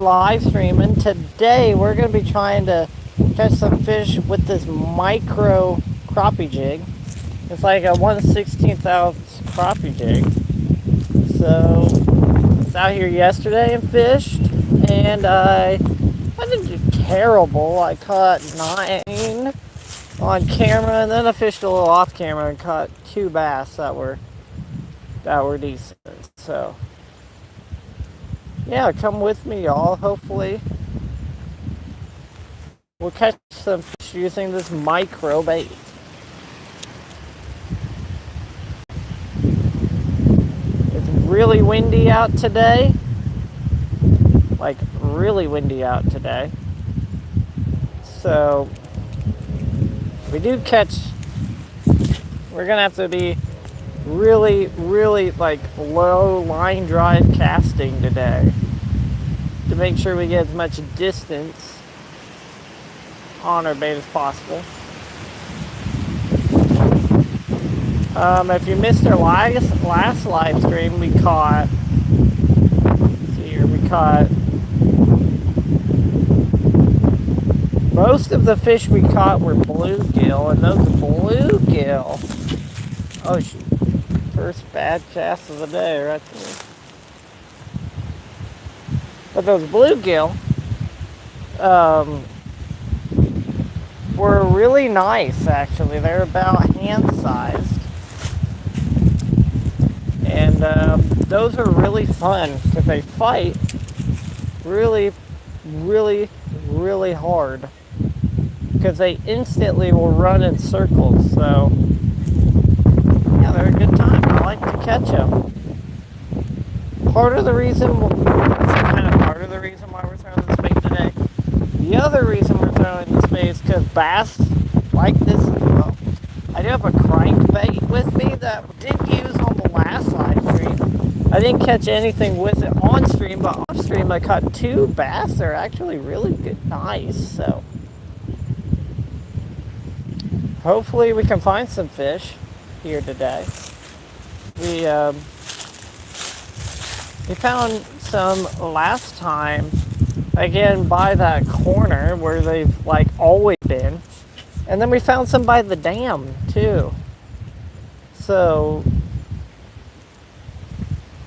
live streaming. Today we're going to be trying to catch some fish with this micro crappie jig. It's like a 1/16 ounce crappie jig. So I was out here yesterday and fished, and I didn't do terrible. I caught 9 on camera, and then I fished a little off camera and caught 2 bass that were decent. So yeah, come with me, y'all. Hopefully we'll catch some fish using this micro bait. It's really windy out today. Like, really windy out today. So we do catch. We're gonna have to be really like low line drive casting today to make sure we get as much distance on our bait as possible. If you missed our last live stream, we caught, let's see here, we caught most of the fish we caught were bluegill, and those bluegill, oh shoot, first bad cast of the day right there. But those bluegill were really nice, actually. They're about hand-sized. And those are really fun because they fight really hard. Because they instantly will run in circles, so yeah, they're a good time. I like to catch them. Part of the reason why we're throwing this bait today. The other reason we're throwing this bait is because bass like this as well. I do have a crankbait with me that I did use on the last live stream. I didn't catch anything with it on stream, but off stream I caught 2 bass. They're actually really good, nice. So hopefully we can find some fish here today. We found some last time, again by that corner where they've like always been, and then we found some by the dam too. So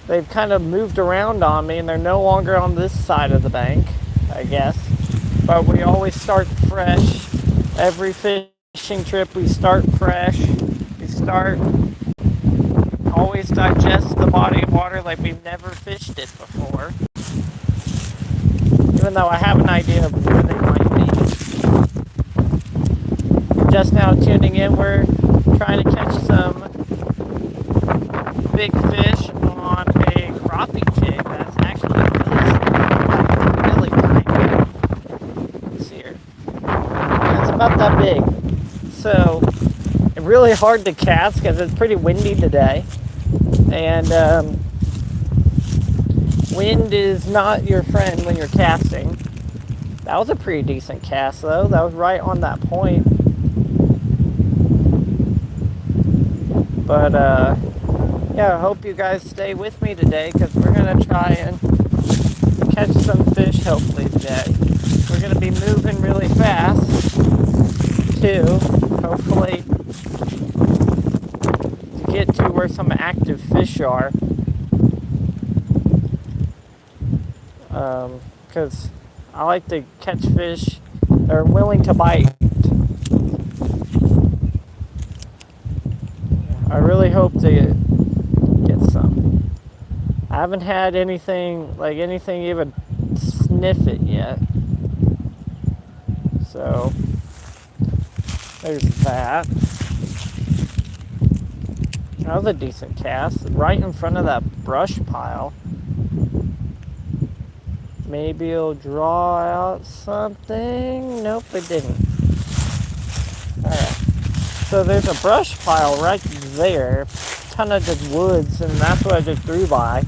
they've kind of moved around on me, and they're no longer on this side of the bank, I guess. But we always start fresh. Every fishing trip we start fresh. We always digest the body of water like we've never fished it before. Even though I have an idea of where they might be. Just now tuning in, we're trying to catch some big fish on a crappie jig that's actually really tiny. Let's see here. Yeah, it's about that big. So it's really hard to cast because it's pretty windy today. And wind is not your friend when you're casting. That was a pretty decent cast though. That was right on that point. But yeah, I hope you guys stay with me today because we're going to try and catch some fish hopefully today. We're going to be moving really fast too, hopefully, to get to where some active fish are. Because I like to catch fish that are willing to bite. I really hope to get some. I haven't had anything even sniff it yet. So there's that. That was a decent cast, right in front of that brush pile. Maybe it'll draw out something. Nope, it didn't. Alright. So there's a brush pile right there. Ton of just woods, and that's what I just threw by.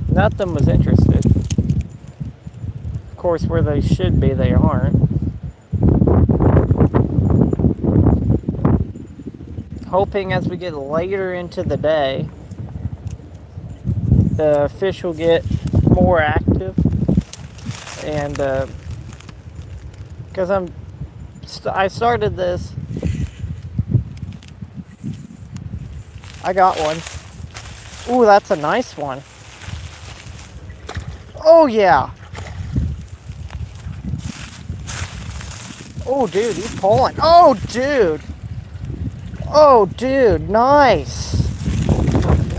Nothing was interested. Of course, where they should be, they aren't. Hoping as we get later into the day, the fish will get more active. And because I started this. I got one. Ooh, that's a nice one. Oh yeah. Oh dude, he's pulling. Oh dude. Oh dude, nice.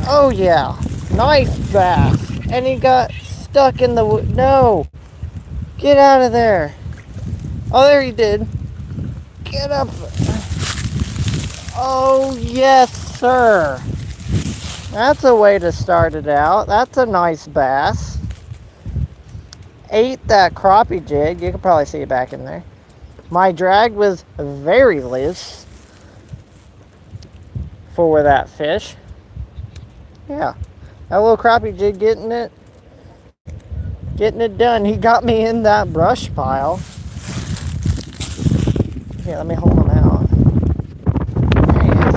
Oh yeah, nice bass. And he got stuck in the no. Get out of there. Oh, there he did. Get up. Oh yes, sir. That's a way to start it out. That's a nice bass. Ate that crappie jig. You can probably see it back in there. My drag was very loose for that fish. Yeah, that little crappie jig getting it done. He got me in that brush pile. Here, let me hold him out. There he is.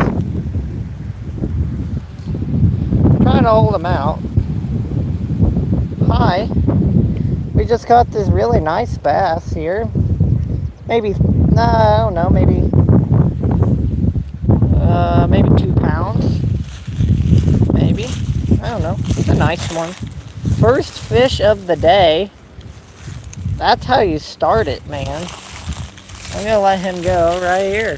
Trying to hold him out. Hi. We just got this really nice bass here. Maybe, no, I don't know, maybe 2 pounds. Maybe. I don't know. It's a nice one. First fish of the day. That's how you start it, man. I'm gonna let him go right here.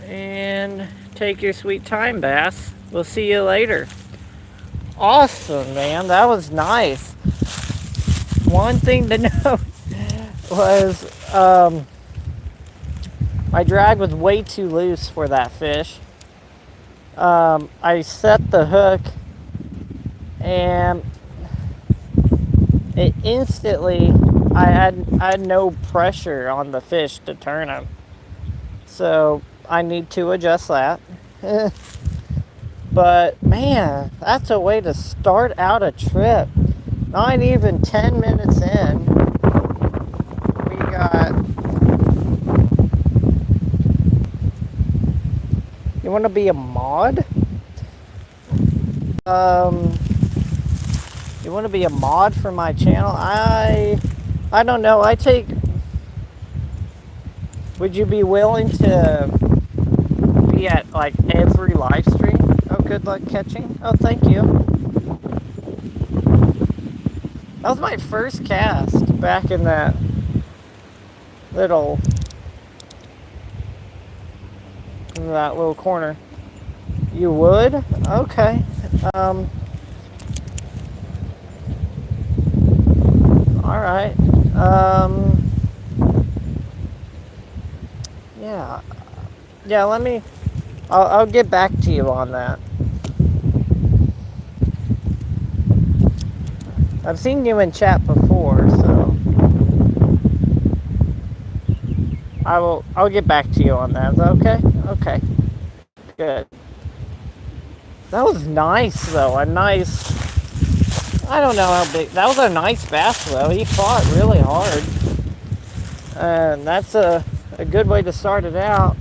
And take your sweet time, bass. We'll see you later. Awesome, man. That was nice. One thing to note was my drag was way too loose for that fish. I set the hook and it instantly, I had no pressure on the fish to turn him. So I need to adjust that. But man, that's a way to start out a trip. Not even 10 minutes in, we got... You want to be a mod? You want to be a mod for my channel? I don't know. Would you be willing to be at like every live stream? Oh, good luck catching. Oh, thank you. That was my first cast back in that little corner. You would? Okay. All right. Yeah, I'll get back to you on that. I've seen you in chat before, so I'll get back to you on that. Is that okay? Okay. Good. That was nice though. I don't know how big. That was a nice bass though. He fought really hard. And that's a good way to start it out.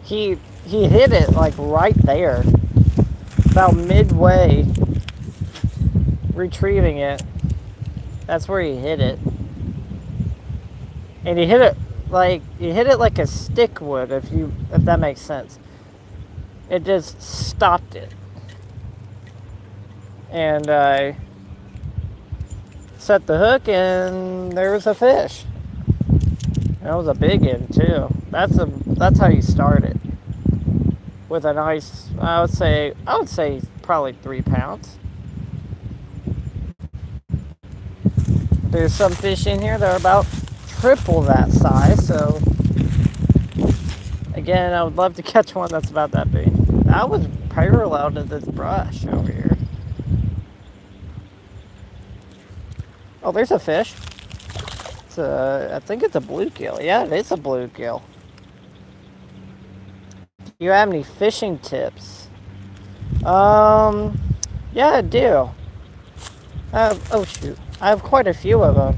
He hit it like right there. About midway retrieving it. That's where he hit it. And he hit it like a stick would, if that makes sense. It just stopped it. And I set the hook and there was a fish. That was a big one too. That's how you start it. With a nice, I would say probably 3 pounds. There's some fish in here that are about triple that size, so again, I would love to catch one that's about that big. That was parallel to this brush over here. Oh, there's a fish. I think it's a bluegill. Yeah, it is a bluegill. Do you have any fishing tips? Yeah, I do. Oh shoot, I have quite a few of them.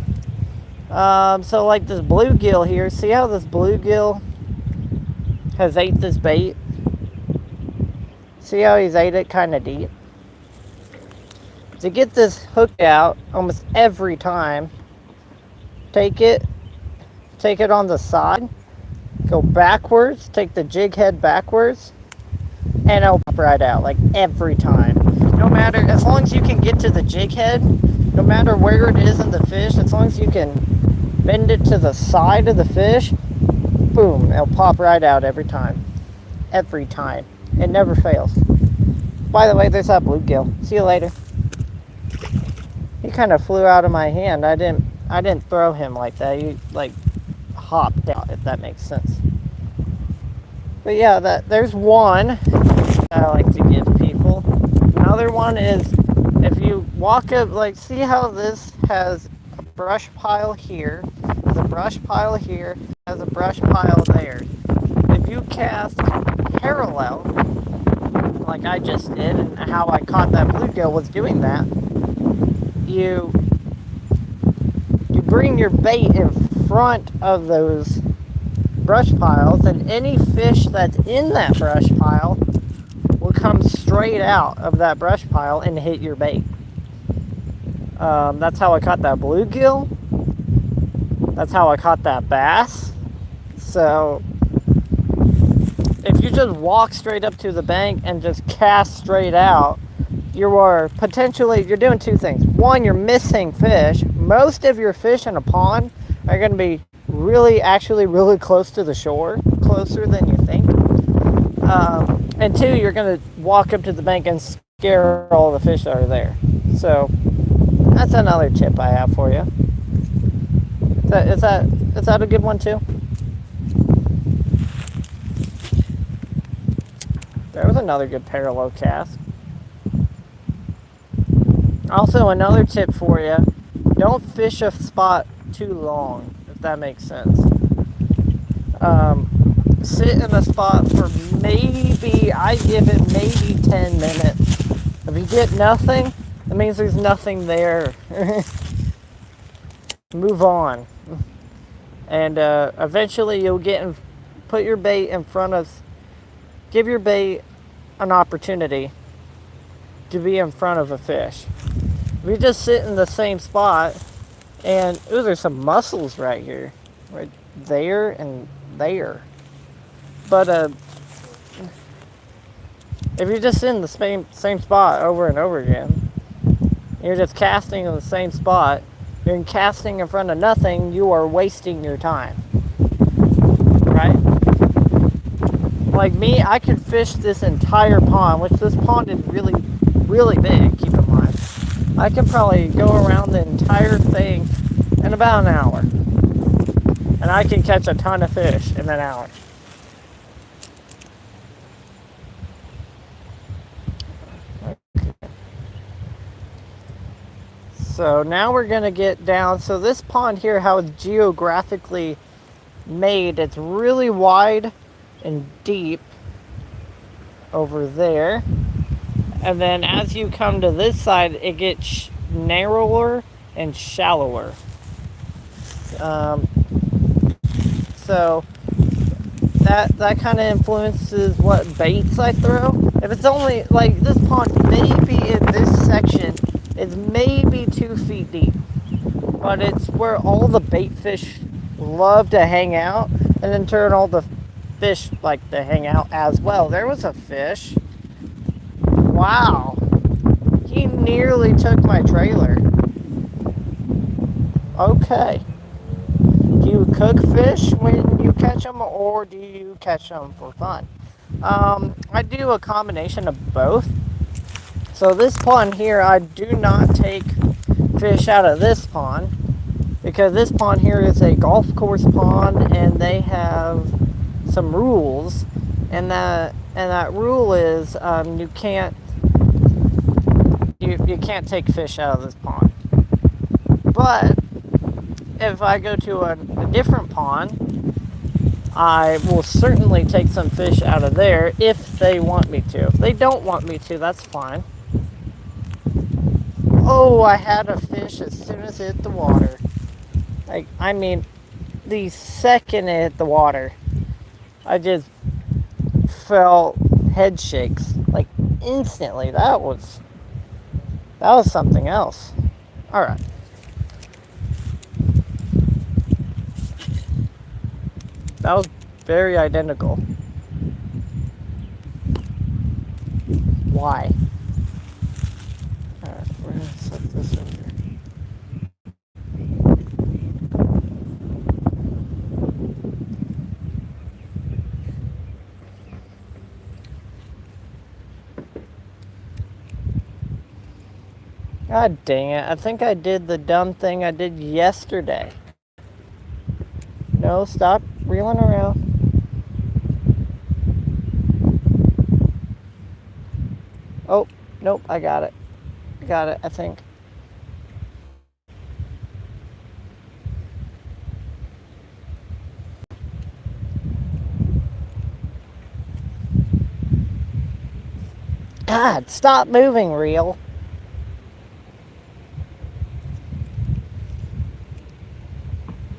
So like this bluegill here, see how this bluegill has ate this bait? See how he's ate it kind of deep? To get this hook out almost every time, take it on the side, go backwards, take the jig head backwards, and it'll pop right out, like every time. No matter, as long as you can get to the jig head, no matter where it is in the fish, as long as you can bend it to the side of the fish, boom, it'll pop right out every time. Every time. It never fails. By the way, there's that bluegill. See you later. He kind of flew out of my hand. I didn't throw him like that. He like hopped out, if that makes sense. But yeah, there's one that I like to give people. Another one is if you walk up, like, see how this has a brush pile here, has a brush pile here, has a brush pile there. If you cast parallel, like I just did, and how I caught that bluegill was doing that, you bring your bait in front of those brush piles, and any fish that's in that brush pile will come straight out of that brush pile and hit your bait. That's how I caught that bluegill. That's how I caught that bass. So if you just walk straight up to the bank and just cast straight out, you're doing two things. One, you're missing fish. Most of your fish in a pond are going to be actually really close to the shore, closer than you think. And two, you're going to walk up to the bank and scare all the fish that are there. So that's another tip I have for you. Is that a good one too? There was another good parallel cast. Also, another tip for you, don't fish a spot too long, if that makes sense. Sit in a spot for I give it maybe 10 minutes. If you get nothing, that means there's nothing there. Move on. And eventually you'll put your bait in front of, give your bait an opportunity to be in front of a fish. If you just sit in the same spot, and ooh, there's some mussels right here, right there and there. But if you're just in the same spot over and over again, you're just casting in the same spot, you're casting in front of nothing, you are wasting your time. Right? Like me, I could fish this entire pond, which this pond is really, really big, keep in mind. I could probably go around the entire thing in about an hour. And I can catch a ton of fish in an hour. So now we're going to get down. So this pond here, how it's geographically made, it's really wide and deep over there. And then as you come to this side, it gets narrower and shallower. So that kind of influences what baits I throw. If it's only, like, this pond maybe in this section is maybe 2 feet deep, but it's where all the bait fish love to hang out, and in turn all the fish like to hang out as well. There was a fish. Wow, he nearly took my trailer. Okay. Do you cook fish when you catch them, or do you catch them for fun? I do a combination of both. So this pond here, I do not take fish out of this pond, because this pond here is a golf course pond, and they have some rules, and that rule is you can't take fish out of this pond. But if I go to a different pond, I will certainly take some fish out of there if they want me to. If they don't want me to, that's fine. Oh, I had a fish as soon as it hit the water. Like, I mean, the second it hit the water, I just felt head shakes. Like, instantly. That was something else. Alright. That was very identical. Why? Alright, we're gonna set this over here. God dang it. I think I did the dumb thing I did yesterday. No, stop reeling around. Oh, nope, I got it. Got it, I think. God, stop moving, reel.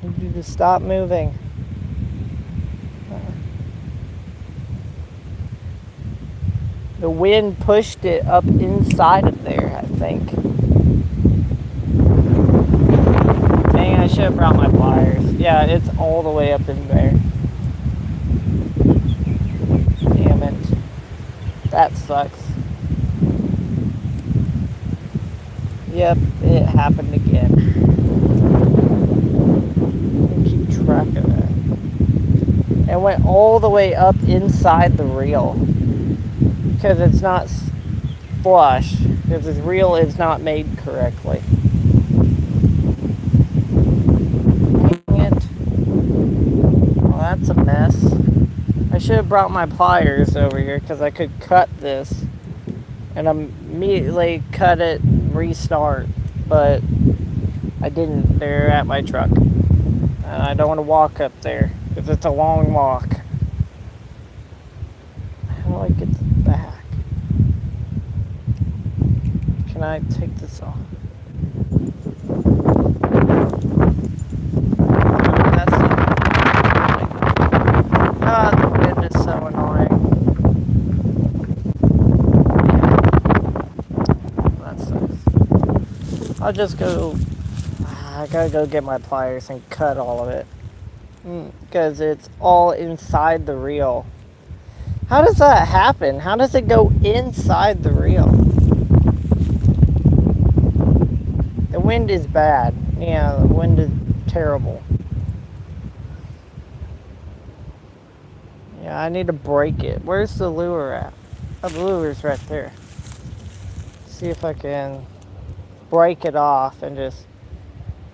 I need you to stop moving. The wind pushed it up inside of there, I think. Dang, I should have brought my pliers. Yeah, it's all the way up in there. Damn it. That sucks. Yep, it happened again. Keep track of that. It went all the way up inside the reel. Because it's not flush. Because the reel is not made correctly. Dang it. Well, that's a mess. I should have brought my pliers over here because I could cut this and immediately cut it and restart, but I didn't. They're at my truck and I don't want to walk up there because it's a long walk. How do I get this back? Can I take this off? That's not. Ah, the wind is so annoying. That sucks. I'll just go. I gotta go get my pliers and cut all of it. Because it's all inside the reel. How does that happen? How does it go inside the reel? The wind is bad. Yeah, the wind is terrible. Yeah, I need to break it. Where's the lure at? Oh, the lure's right there. See if I can break it off and just...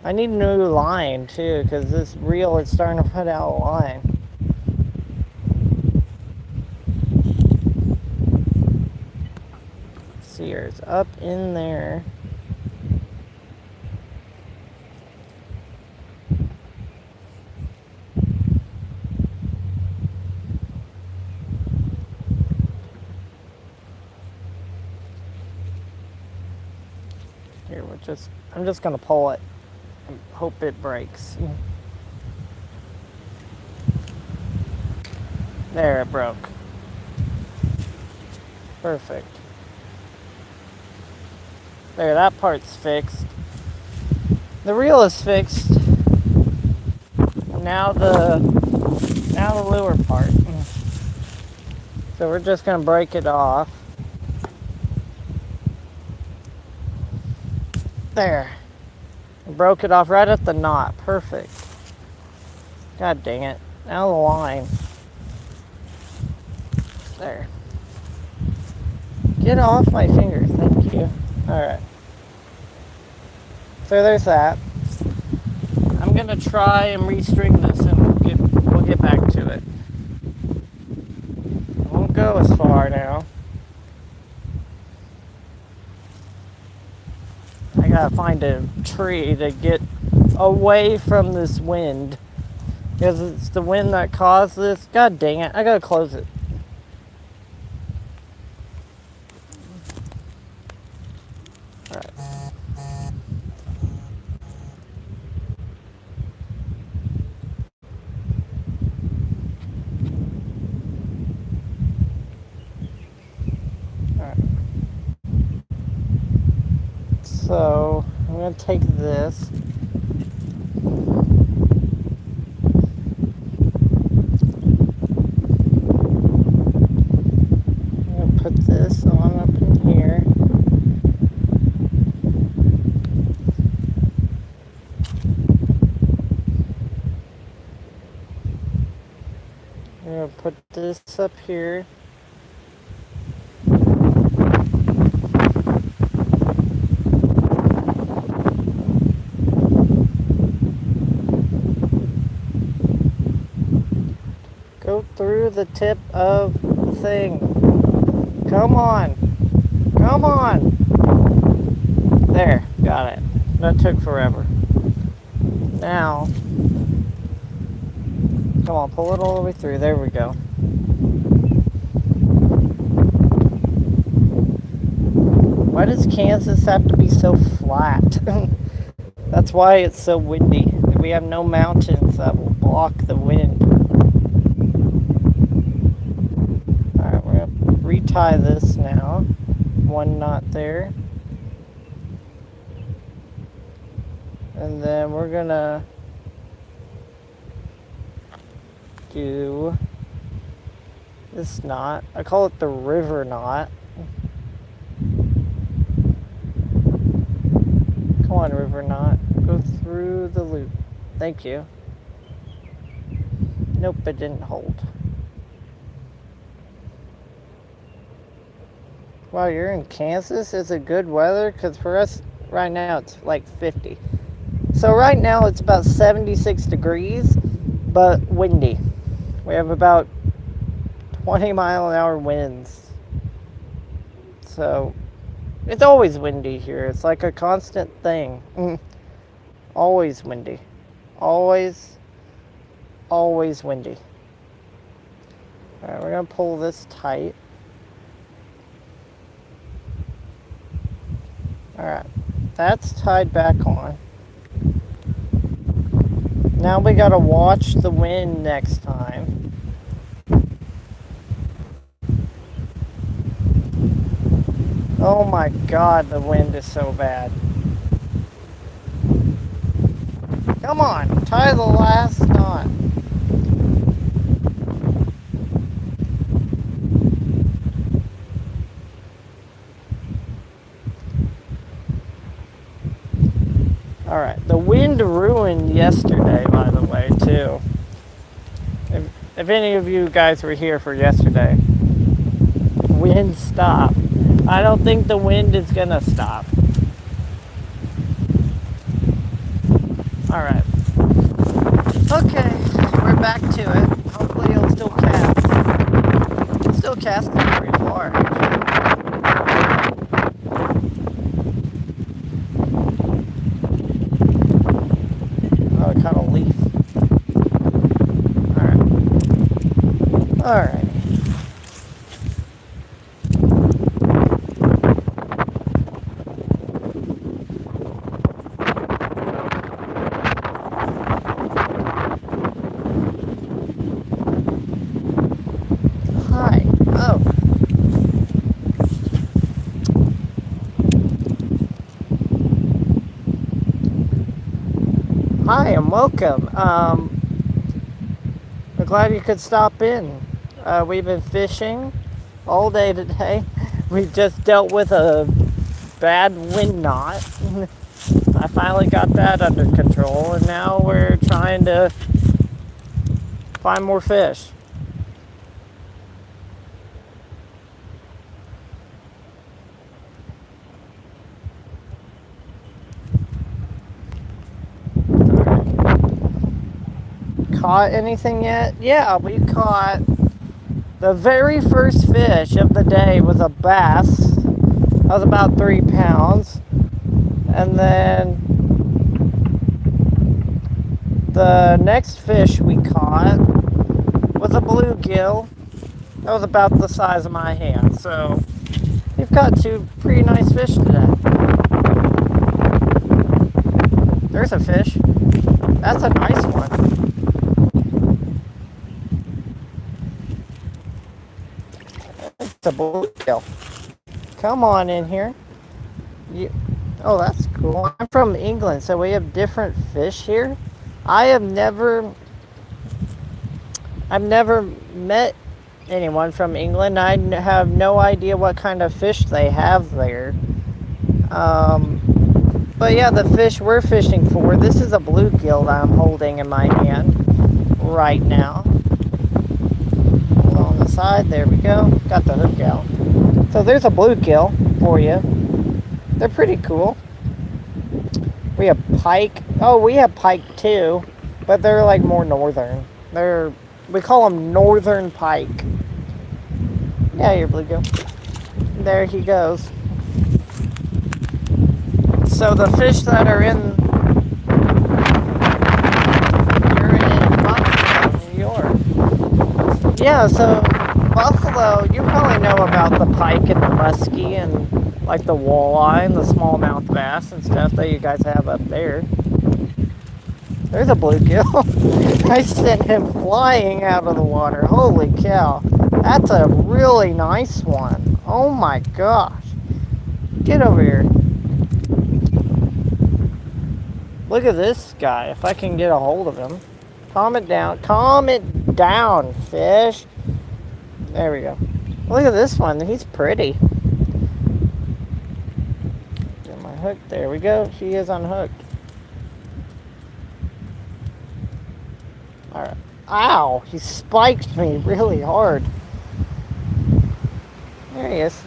I need a new line too, because this reel is starting to put out a line. See, it's up in there. Here, I'm just gonna pull it and hope it breaks. There, it broke. Perfect. There, that part's fixed. The reel is fixed. Now the lure part. So we're just gonna break it off. There. Broke it off right at the knot. Perfect. God dang it. Now the line. There. Get off my fingers. Thank you. Alright. So there's that. I'm gonna try and restring this and we'll get back to it. I won't go as far now. I gotta find a tree to get away from this wind. Because it's the wind that caused this. God dang it. I gotta close it. Alright. So I'm going to take this. I'm going to put this on up in here. I'm going to put this up here. Go through the tip of the thing. Come on. Come on. There, got it. That took forever. Now, come on, pull it all the way through. There we go. Why does Kansas have to be so flat? That's why it's so windy. We have no mountains that will block the wind. Alright, we're going to retie this now. One knot there. And then we're going to do this knot. I call it the river knot. Come on, river knot. Go through the loop. Thank you. Nope, it didn't hold. Wow, you're in Kansas? Is it good weather? Because for us, right now, it's like 50. So right now, it's about 76 degrees, but windy. We have about 20-mile-an-hour winds. So it's always windy here. It's like a constant thing. Always windy. Always windy. Alright, we're going to pull this tight. Alright, that's tied back on. Now we got to watch the wind next time. Oh my god, the wind is so bad. Come on, tie the last knot. Alright, the wind ruined yesterday, by the way, too. If any of you guys were here for yesterday, wind stopped. I don't think the wind is gonna stop. Alright. Okay, we're back to it. Hopefully it'll still cast. It's still casting pretty far. Oh, it kind of leaf. Alright. Alright. Hi and welcome. We're glad you could stop in. We've been fishing all day today. We just dealt with a bad wind knot. I finally got that under control, and now we're trying to find more fish. Caught anything yet? Yeah, we caught the very first fish of the day was a bass. That was about 3 pounds. And then the next fish we caught was a bluegill. That was about the size of my hand. So we've caught 2 pretty nice fish today. There's a fish. That's a nice one. It's a bluegill. Come on in here. Oh, that's cool. I'm from England, so we have different fish here. I have never, I've never met anyone from England. Have no idea what kind of fish they have there. But yeah, the fish we're fishing for. This is a bluegill that I'm holding in my hand right now. Along the side, there we go. Got the hook out. So there's a bluegill for you. They're pretty cool. We have pike. Oh, we have pike too, but they're like more northern. We call them northern pike. Yeah, your bluegill. There he goes. So the fish that are you're in Buffalo, New York. Yeah, so Buffalo, you probably know about the pike and the muskie and like the walleye and the smallmouth bass and stuff that you guys have up there. There's a bluegill. I sent him flying out of the water. Holy cow. That's a really nice one. Oh my gosh. Get over here. Look at this guy. If I can get a hold of him. Calm it down. Calm it down, fish. There we go. Look at this one. He's pretty. Get my hook. There we go. He is unhooked. Alright. Ow! He spiked me really hard. There he is.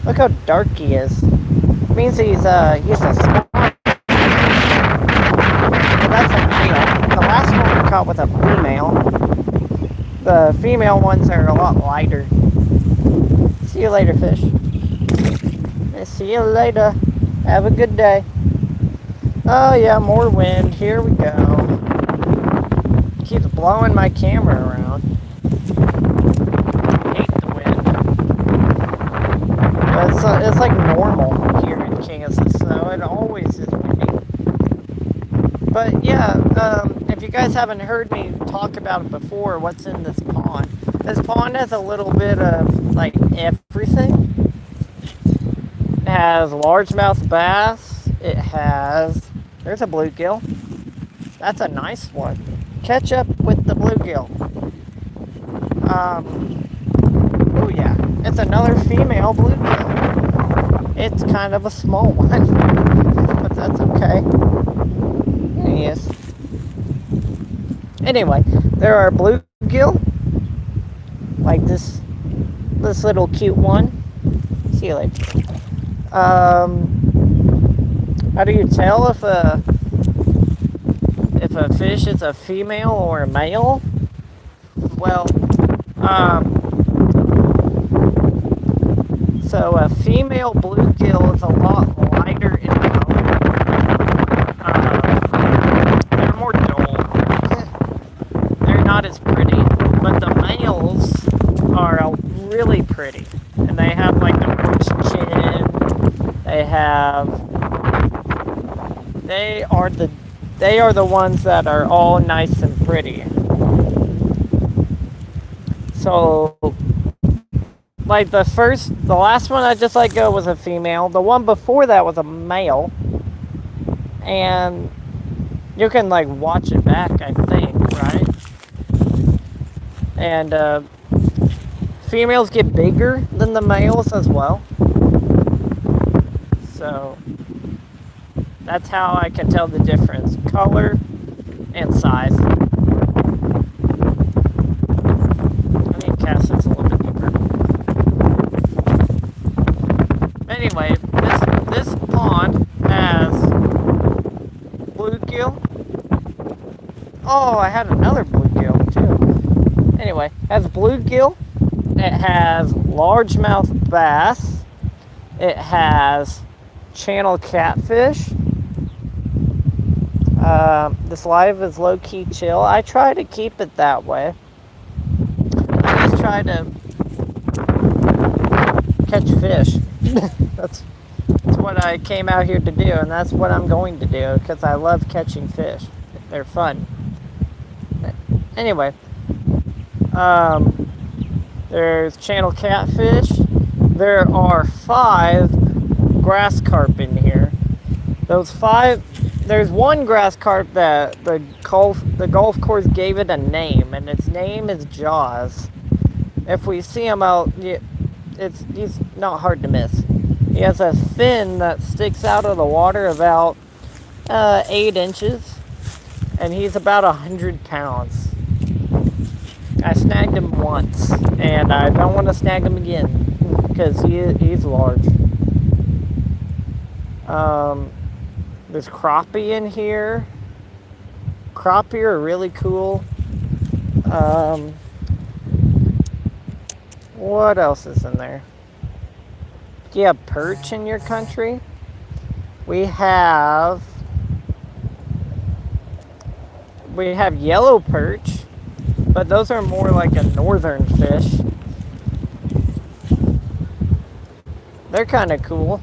Look how dark he is. It means he's a small. That's a male. The last one we caught with a female. The female ones are a lot lighter. See you later, fish. See you later. Have a good day. Oh yeah, more wind. Here we go. Keeps blowing my camera around. I hate the wind. But it's like normal here in Kansas, so it always is windy. But yeah, if you guys haven't heard me talk about it before, what's in this pond? This pond has a little bit of like everything. It has largemouth bass. It has, there's a bluegill. That's a nice one. Catch up with the bluegill. Oh yeah, it's another female bluegill. It's kind of a small one, but that's okay. There he is. Anyway, there are bluegill, like this little cute one. See you later. How do you tell if a fish is a female or a male? Well, so a female bluegill is a lot lighter in color. They're more dull. They're not as pretty, but the males are really pretty, and they have like the roach chin. They are the ones that are all nice and pretty. So, like the last one I just let go was a female. The one before that was a male. And you can like watch it back, I think, right? And females get bigger than the males as well. So that's how I can tell the difference. Color and size. I need to cast this a little bit deeper. Anyway, this pond has bluegill. Oh, I had another bluegill too. Anyway, has bluegill. It has largemouth bass. It has channel catfish. This live is low-key chill. I try to keep it that way. I just try to catch fish. That's what I came out here to do, and that's what I'm going to do, because I love catching fish. They're fun. Anyway, there's channel catfish. There are 5 grass carp in here. Those five. There's one grass carp that the golf course gave it a name, and its name is Jaws. If we see him out, he's not hard to miss. He has a fin that sticks out of the water about 8 inches, and he's about 100 pounds. I snagged him once, and I don't want to snag him again because he's large. There's crappie in here. Crappie are really cool. What else is in there? Do you have perch in your country? We have yellow perch, but those are more like a northern fish. They're kind of cool.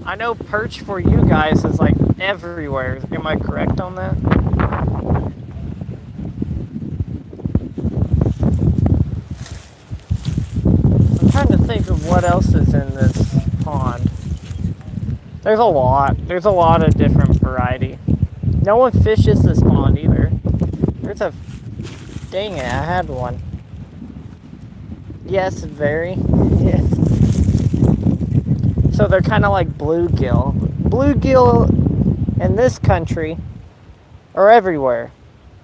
I know perch for you guys is like everywhere. Am I correct on that? I'm trying to think of what else is in this pond. There's a lot. There's a lot of different variety. No one fishes this pond either. There's a... Dang it, I had one. Yes, very. Yes. So they're kind of like bluegill. Bluegill in this country are everywhere,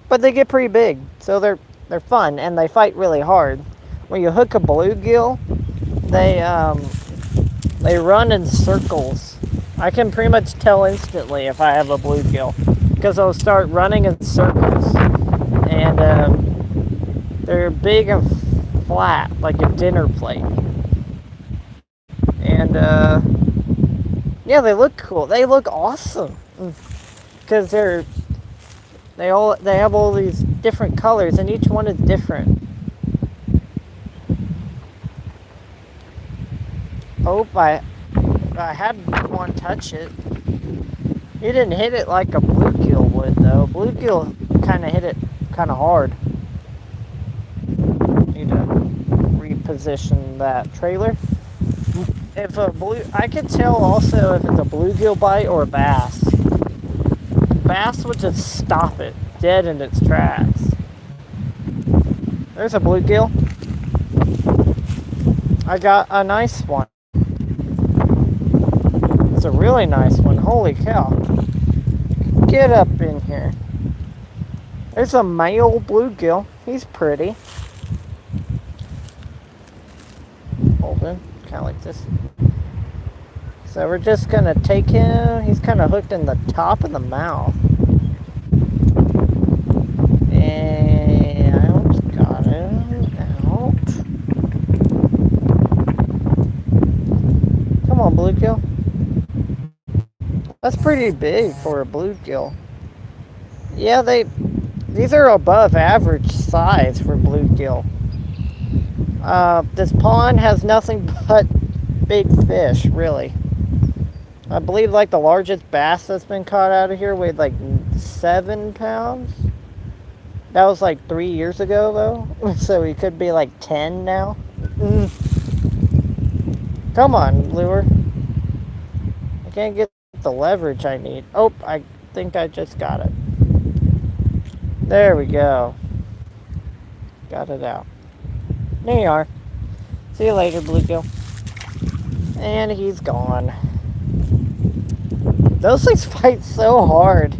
but they get pretty big. So they're fun and they fight really hard. When you hook a bluegill, they run in circles. I can pretty much tell instantly if I have a bluegill because they'll start running in circles, and they're big and flat like a dinner plate. And yeah, they look cool. They look awesome because they have all these different colors, and each one is different. Oh, I had one touch it. He didn't hit it like a bluegill would, though. Bluegill kind of hit it kind of hard. Need to reposition that trailer. If I could tell also if it's a bluegill bite or a bass. Bass would just stop it dead in its tracks. There's a bluegill. I got a nice one. It's a really nice one. Holy cow. Get up in here. There's a male bluegill. He's pretty. Hold him. Kind of like this. So we're just going to take him. He's kind of hooked in the top of the mouth. And I got him out. Come on, bluegill. That's pretty big for a bluegill. Yeah, these are above average size for bluegill. This pond has nothing but big fish, really. I believe like the largest bass that's been caught out of here weighed like 7 pounds. That was like 3 years ago though, so he could be like 10 now. Come on, lure. I can't get the leverage I need. Oh, I think I just got it. There we go. Got it out. There you are. See you later, bluegill. And he's gone. Those things fight so hard.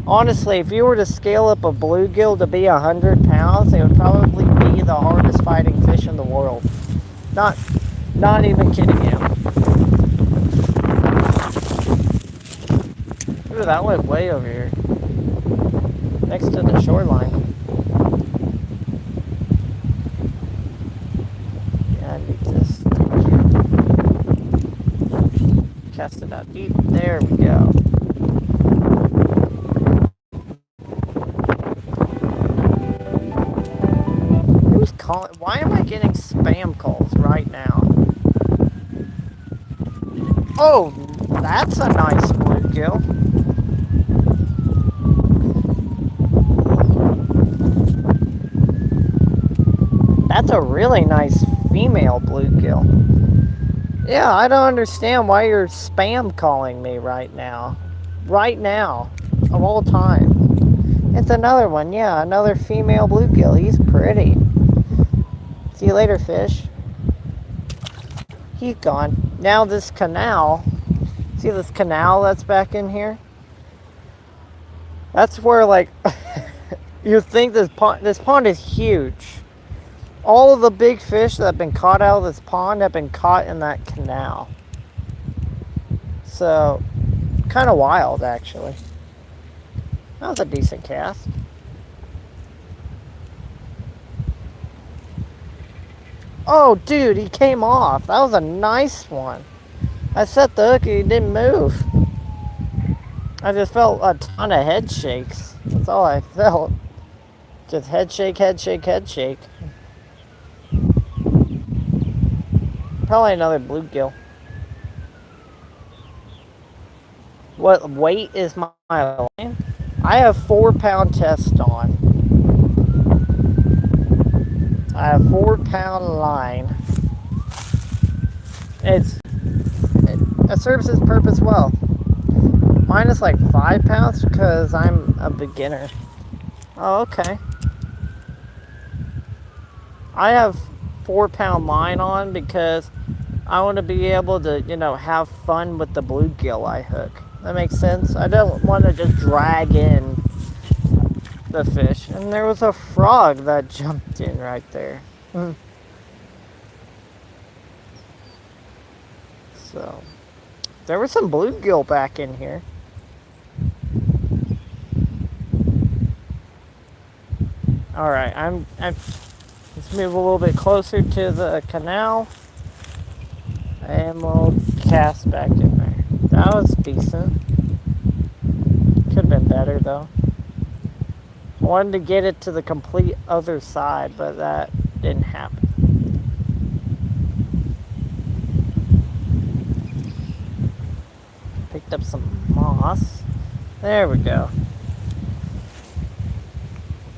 Honestly, if you were to scale up a bluegill to be 100 pounds, it would probably be the hardest fighting fish in the world. Not even kidding you. Ooh, that went way over here. Next to the shoreline. Yeah, I need this. Thank you. Cast it out deep. There we go. Who's calling? Why am I getting spam calls right now? Oh, that's a nice bluegill. That's a really nice female bluegill. Yeah, I don't understand why you're spam calling me right now. Right now. Of all time. It's another one, yeah, another female bluegill. He's pretty. See you later, fish. He's gone. Now this canal, see this canal that's back in here? That's where, like, you think this pond is huge. All of the big fish that have been caught out of this pond have been caught in that canal. So, kind of wild, actually. That was a decent cast. Oh, dude, he came off. That was a nice one. I set the hook and he didn't move. I just felt a ton of head shakes. That's all I felt. Just head shake, head shake, head shake. Probably another bluegill. What weight is my line? I have 4-pound test on. I have 4-pound line. It serves its purpose well. Mine is like 5 pounds because I'm a beginner. Oh, okay. I have 4-pound line on because I want to be able to, have fun with the bluegill I hook. That makes sense? I don't want to just drag in the fish. And there was a frog that jumped in right there. So, there was some bluegill back in here. Alright, let's move a little bit closer to the canal. And we'll cast back in there. That was decent. Could have been better though. I wanted to get it to the complete other side, but that didn't happen. Picked up some moss. There we go.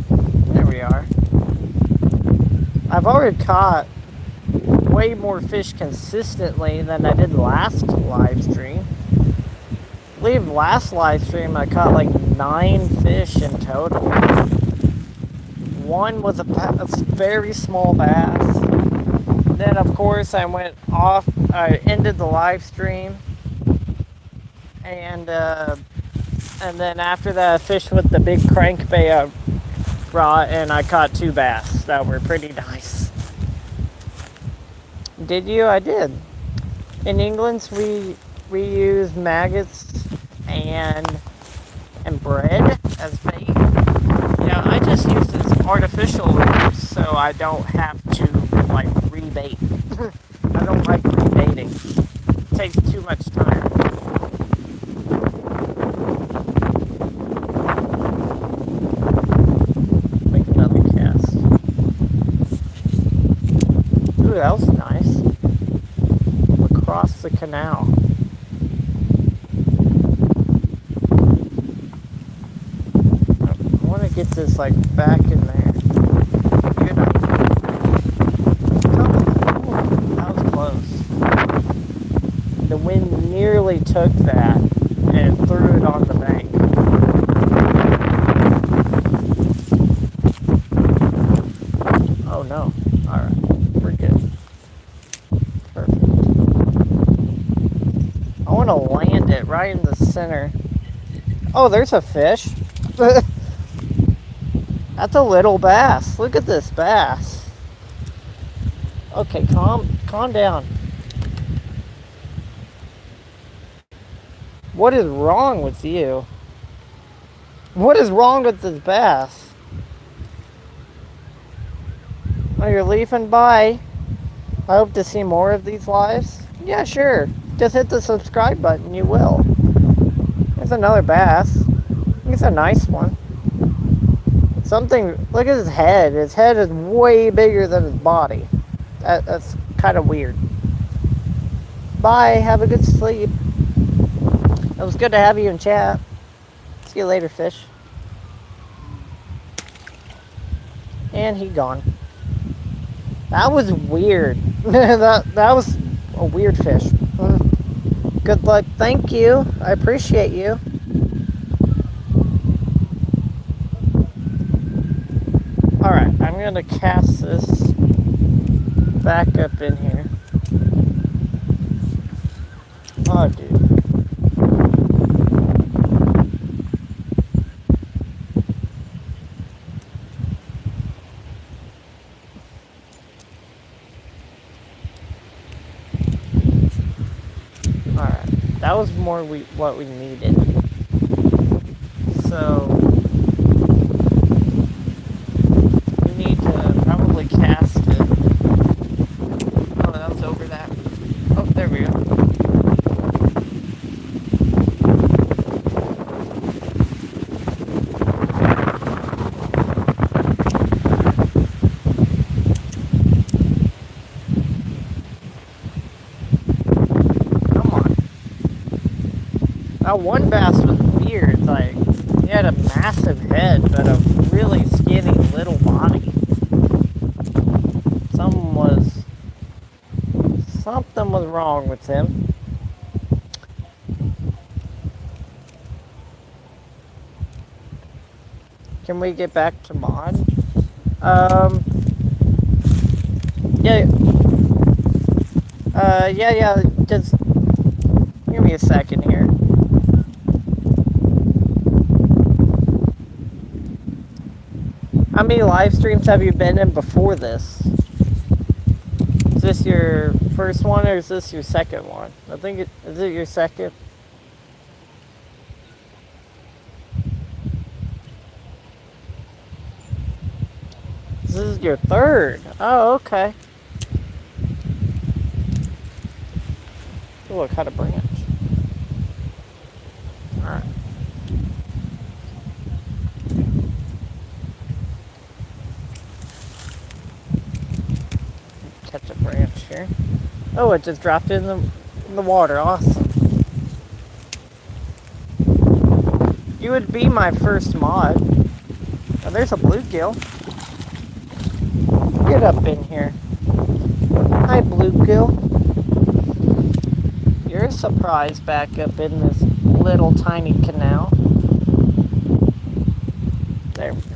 There we are. I've already caught way more fish consistently than I did last live stream. I believe last live stream I caught like 9 fish in total. One was a very small bass. Then of course I ended the live stream, and then after that I fished with the big crankbait brought, and I caught 2 bass that were pretty nice. Did you? I did. In England, we use maggots and bread as bait. Yeah, I just use this artificial lures so I don't have to like rebait. I don't like rebaiting. It takes too much time. Make another cast. Ooh, that was nice. Across the canal. I want to get this like back in there. Good. That was close. The wind nearly took that and threw it on the bank. Oh no. Alright. We're good. Perfect. I want to land it right in the center. Oh, there's a fish. That's a little bass. Look at this bass. Okay, calm down. What is wrong with you? What is wrong with this bass? Oh, you're leaving? Bye. I hope to see more of these lives. Yeah, sure. Just hit the subscribe button. You will. There's another bass. It's a nice one. Look at his head. His head is way bigger than his body. That's kind of weird. Bye. Have a good sleep. It was good to have you in chat. See you later, fish. And he gone. That was weird. that was a weird fish. Good luck. Thank you. I appreciate you. Alright, I'm gonna cast this back up in here. Oh, dude. Alright, that was more what we needed. So, we need to probably cast it. Oh, that was over that. Oh, there we go. That one bass was weird, like, he had a massive head, but a really skinny little body. Something was wrong with him. Can we get back to mod? Yeah. Yeah, just give me a second here. How many live streams have you been in before this? Is this your first one or is this your second one? I think is it your second? This is your third. Oh, okay. Oh, what kind of branch? Alright. Catch a branch here. Oh, it just dropped in the water. Awesome. You would be my first mod. Oh, there's a bluegill. Get up in here. Hi, bluegill. You're a surprise back up in this little tiny canal. There we go.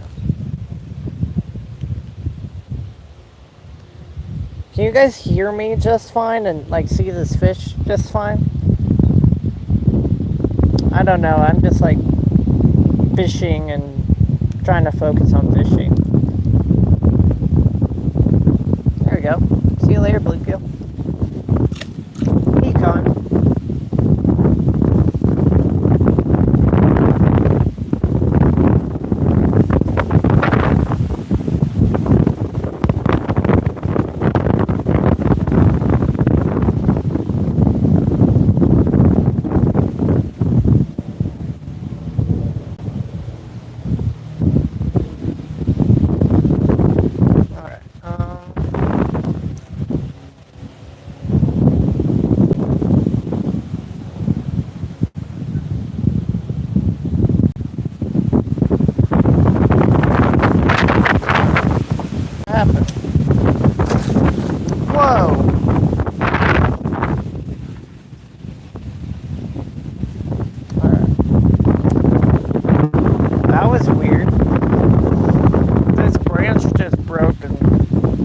Can you guys hear me just fine and like see this fish just fine? I don't know, I'm just like fishing and trying to focus on fishing. There we go. See you later, bluegill. Econ.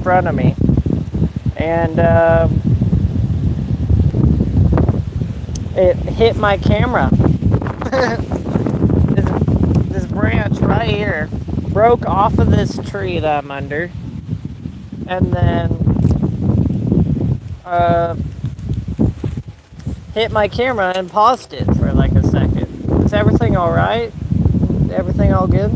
Front of me, and it hit my camera. this branch right here broke off of this tree that I'm under, and then hit my camera and paused it for like a second. Is everything all right? Everything all good?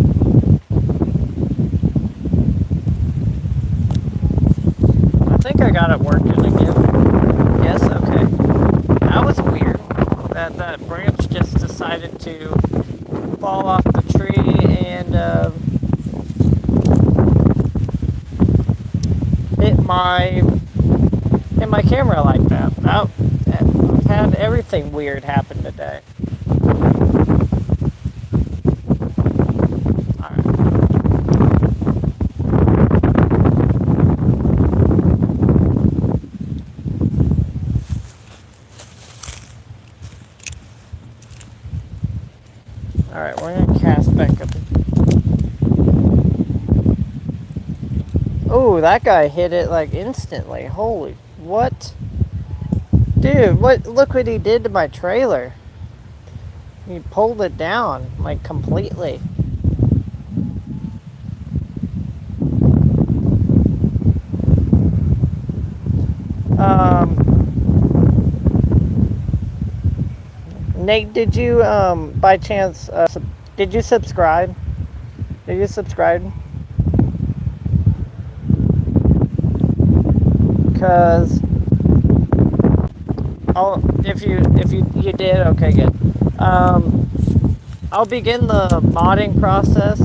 I think I got it working again. Yes, okay. That was weird. That branch just decided to fall off the tree and hit my camera like that. I've had everything weird happen today. Alright, we're gonna cast back up. Oh, that guy hit it like instantly. Holy, what? Dude, look what he did to my trailer. He pulled it down, like, completely. Nate, did you, by chance, did you subscribe? Did you subscribe? Because, if you did, okay, good. I'll begin the modding process,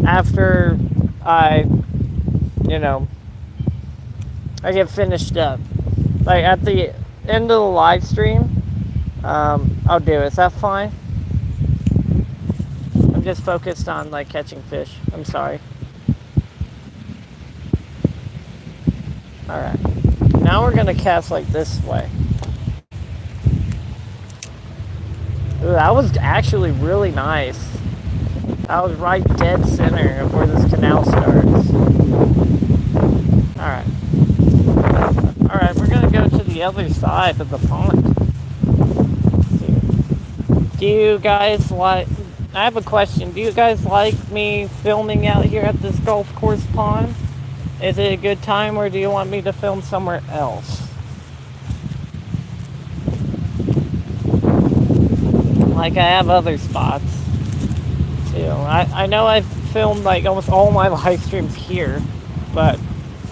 after I get finished up. Like at the end of the live stream, I'll do it. Is that fine? I'm just focused on like catching fish. I'm sorry. Alright. Now we're gonna cast like this way. Ooh, that was actually really nice. I was right dead center of where this canal starts. Alright. Alright, we're gonna go to the other side of the pond. Do you guys like... I have a question. Do you guys like me filming out here at this golf course pond? Is it a good time, or do you want me to film somewhere else? Like, I have other spots, too. I know I've filmed, like, almost all my live streams here, but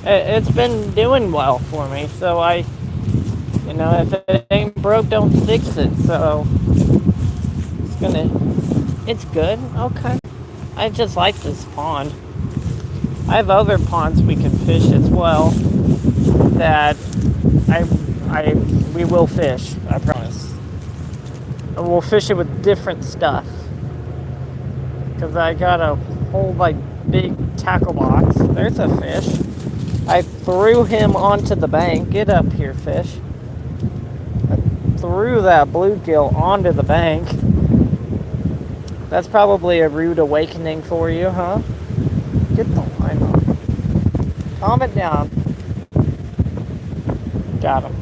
it's been doing well for me, so if it ain't broke, don't fix it, so it's good, okay. I just like this pond. I have other ponds we can fish as well that we will fish, I promise. And we'll fish it with different stuff. Because I got a whole, like, big tackle box. There's a fish. I threw him onto the bank. Get up here, fish. I threw that bluegill onto the bank. That's probably a rude awakening for you, huh? Get the line on. Calm it down. Got him.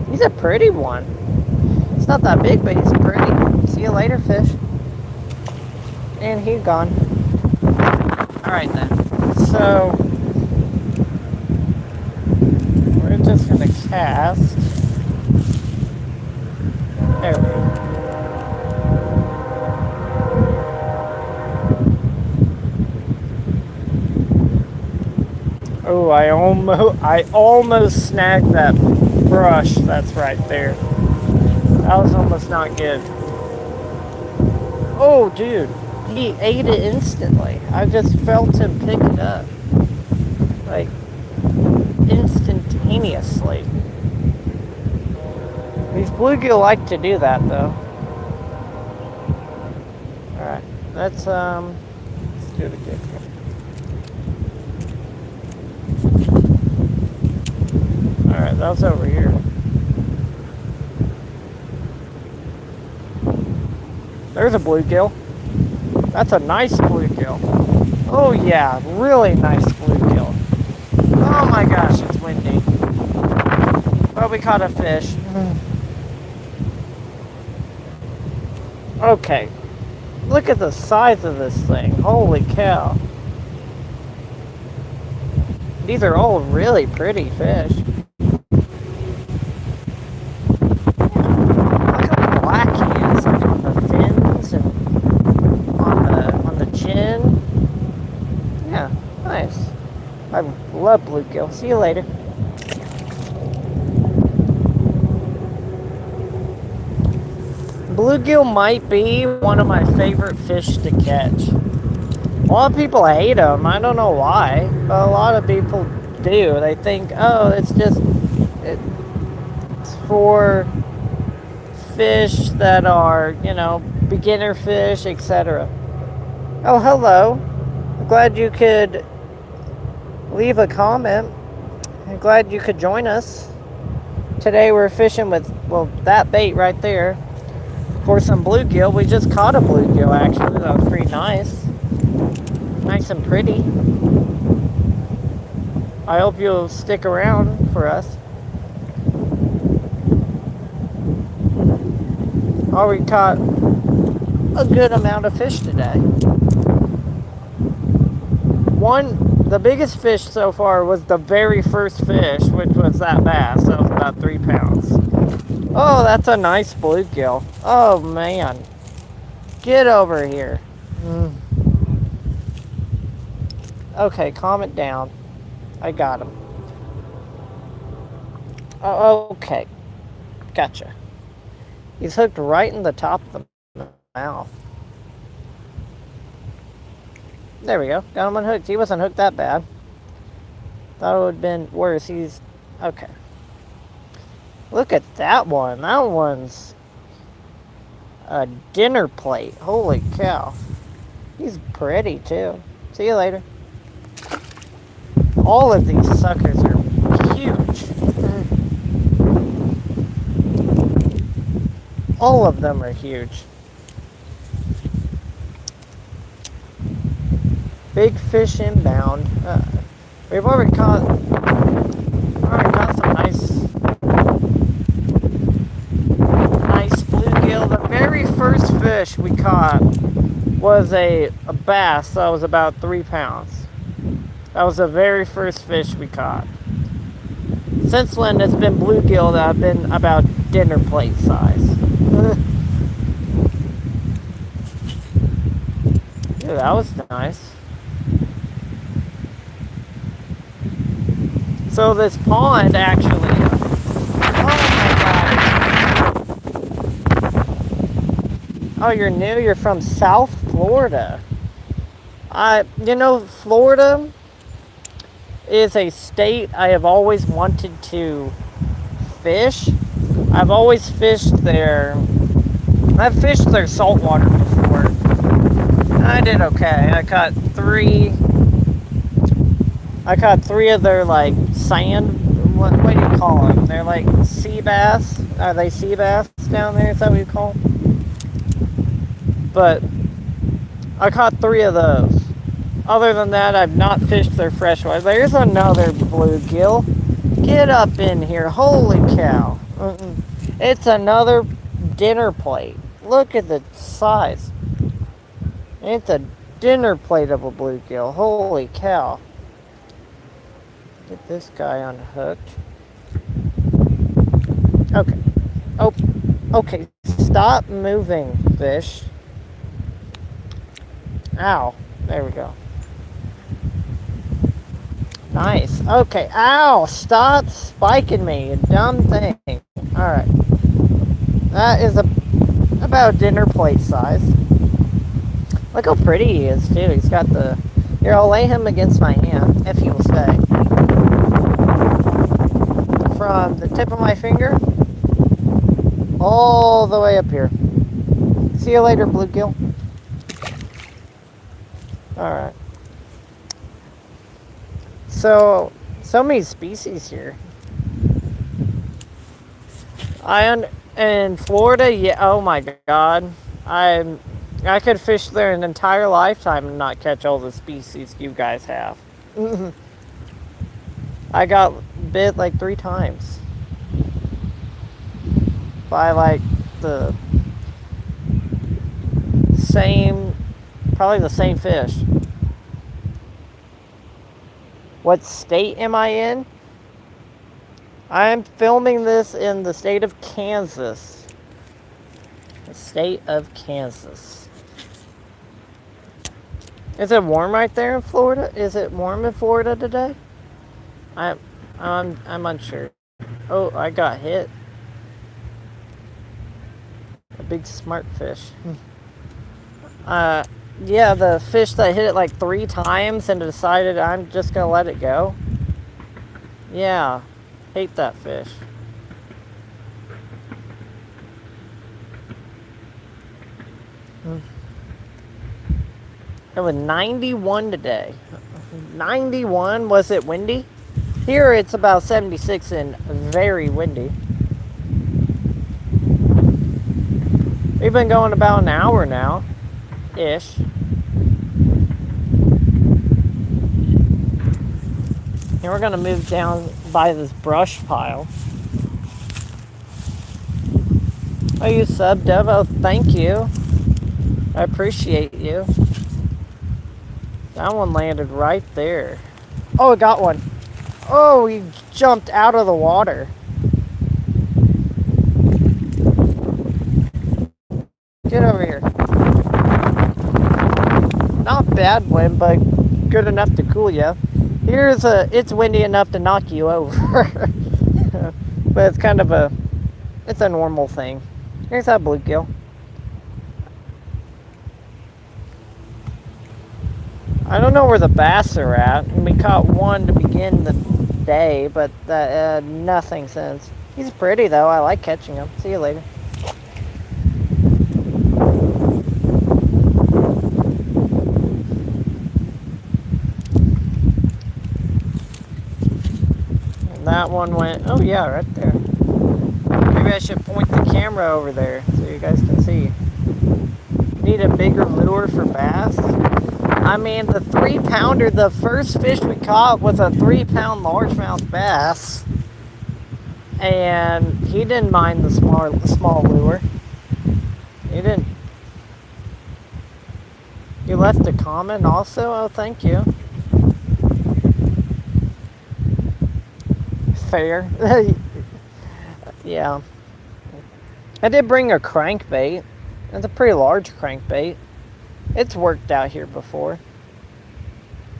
He's a pretty one. It's not that big, but he's pretty. See you later, fish. And he's gone. Alright then. So, we're just gonna cast. There we go. Oh, I almost snagged that brush that's right there. That was almost not good. Oh, dude. He ate it instantly. I just felt him pick it up. Like, instantaneously. These bluegill like to do that, though. Alright. Let's do it again. Alright, that was over here. There's a bluegill. That's a nice bluegill. Oh yeah, really nice bluegill. Oh my gosh, it's windy. Well, we caught a fish. Okay. Look at the size of this thing. Holy cow. These are all really pretty fish. I love bluegill. See you later. Bluegill might be one of my favorite fish to catch. A lot of people hate them. I don't know why, but a lot of people do. They think, oh, it's for fish that are, beginner fish, etc. Oh, hello. I'm glad you could leave a comment. I'm glad you could join us. Today we're fishing with, well, that bait right there for some bluegill. We just caught a bluegill actually. That was pretty nice. Nice and pretty. I hope you'll stick around for us. We caught a good amount of fish today. The biggest fish so far was the very first fish, which was that bass. That was about 3 pounds. Oh, that's a nice bluegill. Oh, man. Get over here. Okay, calm it down. I got him. Oh, okay. Gotcha. He's hooked right in the top of the mouth. There we go. Got him unhooked. He wasn't hooked that bad. Thought it would have been worse. He's... Okay. Look at that one. That one's a dinner plate. Holy cow. He's pretty, too. See you later. All of these suckers are huge. All of them are huge. Big fish inbound. We've already caught some nice bluegill. The very first fish we caught was a bass that was about 3 pounds. That was the very first fish we caught. Since then, it's been bluegill that have been about dinner plate size. Dude, that was nice. So this pond actually, oh my god. Oh, you're new? You're from South Florida. Florida is a state I have always wanted to fish. I've always fished there. I've fished their saltwater before. I did okay. I caught three of their, like, sand, what do you call them? They're like sea bass. Are they sea bass down there? Is that what you call them? But I caught 3 of those. Other than that, I've not fished their freshwater. There's another bluegill. Get up in here. Holy cow. It's another dinner plate. Look at the size. It's a dinner plate of a bluegill. Holy cow. Get this guy unhooked. Okay. Oh, okay. Stop moving, fish. Ow. There we go. Nice. Okay. Ow. Stop spiking me, you dumb thing. Alright. That is about dinner plate size. Look how pretty he is, too. He's got the... Here, I'll lay him against my hand, if he will stay. From the tip of my finger all the way up here. See you later, bluegill. Alright. So many species here. In Florida, yeah, oh my god. I could fish there an entire lifetime and not catch all the species you guys have. I got bit like 3 times. By like probably the same fish. What state am I in? I'm filming this in the state of Kansas. The state of Kansas. Is it warm right there in Florida? Is it warm in Florida today? I'm unsure. Oh, I got hit. A big smart fish. Yeah, the fish that hit it like 3 times and decided I'm just gonna let it go. Yeah, hate that fish. It was 91 today. 91? Was it windy? Here it's about 76 and very windy. We've been going about an hour now, ish. And we're gonna move down by this brush pile. Oh, you sub, Devo? Thank you. I appreciate you. That one landed right there. Oh, it got one. Oh, he jumped out of the water. Get over here. Not bad wind, but good enough to cool you. It's windy enough to knock you over. But it's kind of it's a normal thing. Here's that bluegill. I don't know where the bass are at. We caught one to begin the day, but nothing since. He's pretty though. I like catching him. See you later. And that one went, oh yeah, right there. Maybe I should point the camera over there so you guys can see. Need a bigger lure for bass? I mean, the 3-pounder, the first fish we caught was a 3-pound largemouth bass. And he didn't mind the small lure. He didn't. You left a comment also? Oh, thank you. Fair. Yeah. I did bring a crankbait. It's a pretty large crankbait. It's worked out here before.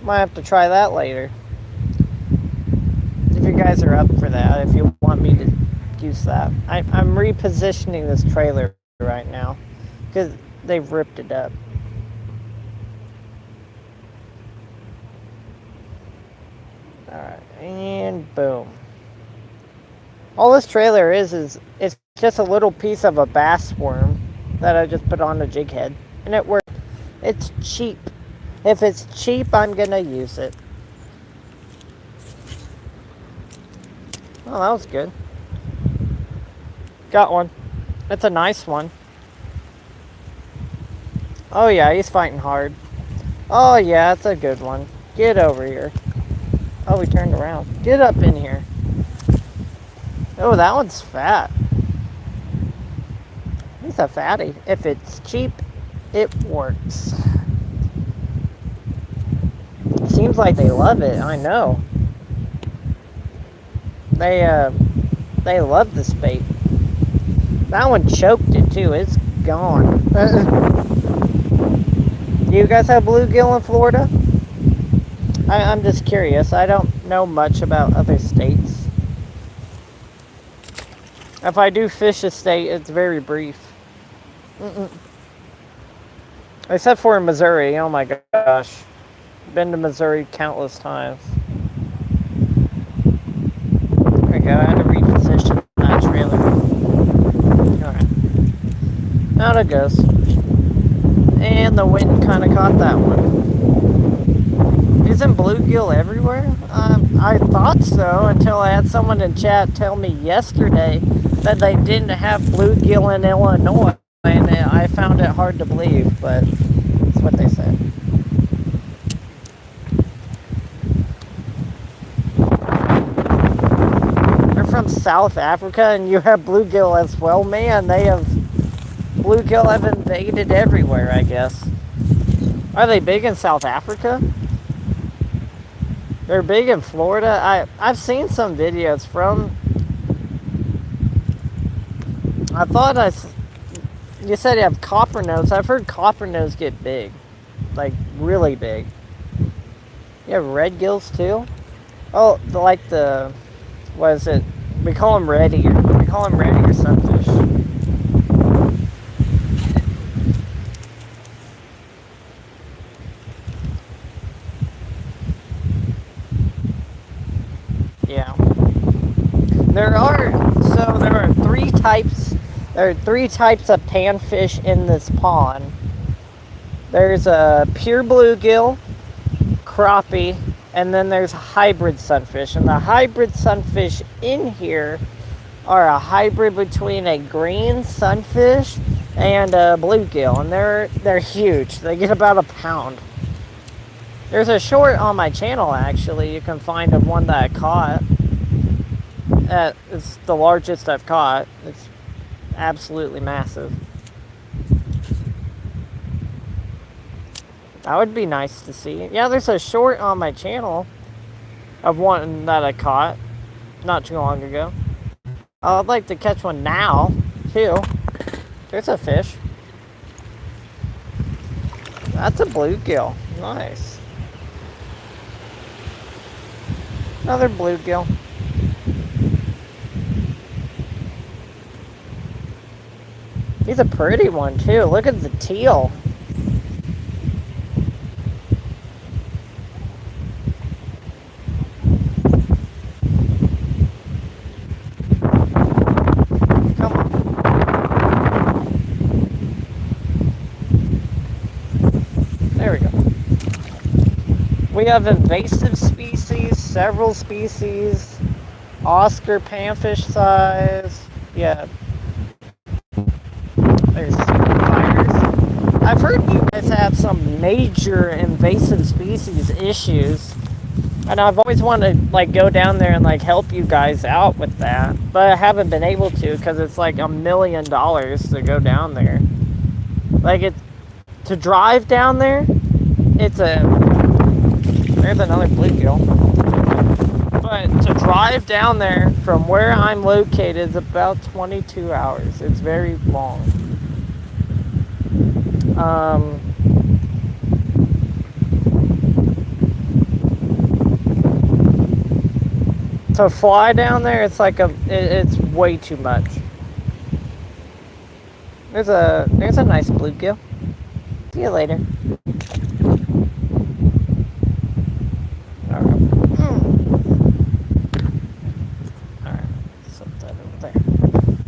Might have to try that later. If you guys are up for that, if you want me to use that. I'm repositioning this trailer right now because they've ripped it up. Alright, and boom. All this trailer is it's just a little piece of a bass worm that I just put on a jig head. And it worked. It's cheap. If it's cheap, I'm gonna use it. Oh, that was good. Got one. That's a nice one. Oh yeah, he's fighting hard. Oh yeah, that's a good one. Get over here. Oh, we turned around. Get up in here. Oh, that one's fat. He's a fatty. If it's cheap, it works. Seems like they love it. I know. They love this bait. That one choked it too. It's gone. Do you guys have bluegill in Florida? I'm just curious. I don't know much about other states. If I do fish a state, it's very brief. Except for in Missouri. Oh my gosh. Been to Missouri countless times. There we go. I had to reposition that trailer. Alright. Out it goes. And the wind kind of caught that one. Isn't bluegill everywhere? I thought so until I had someone in chat tell me yesterday that they didn't have bluegill in Illinois. And I found it hard to believe, but that's what they said. They're from South Africa and you have bluegill as well? Man, bluegill have invaded everywhere, I guess. Are they big in South Africa? They're big in Florida. I've seen some videos from. I thought you said you have coppernose. I've heard coppernose get big, like really big. You have red gills too. Oh, what is it? We call them red ear. We call them red ear sunfish. Yeah. There are three types. There are three types of panfish in this pond. There's a pure bluegill, crappie, and then there's hybrid sunfish. And the hybrid sunfish in here are a hybrid between a green sunfish and bluegill, and they're huge. They get about a pound. There's a short on my channel actually. You can find of one that I caught. It's the largest I've caught. It's absolutely massive. That would be nice to see. Yeah, there's a short on my channel of one that I caught not too long ago. I'd like to catch one now, too. There's a fish. That's a bluegill. Nice. Another bluegill. He's a pretty one, too. Look at the teal. We have invasive species, several species, Oscar panfish size. Yeah. There's fighters. I've heard you guys have some major invasive species issues. And I've always wanted to like go down there and like help you guys out with that. But I haven't been able to because it's like $1 million to go down there. Like to drive down there, it's there's another bluegill. But to drive down there from where I'm located is about 22 hours. It's very long. To fly down there, it's like it's way too much. There's a nice bluegill. See you later.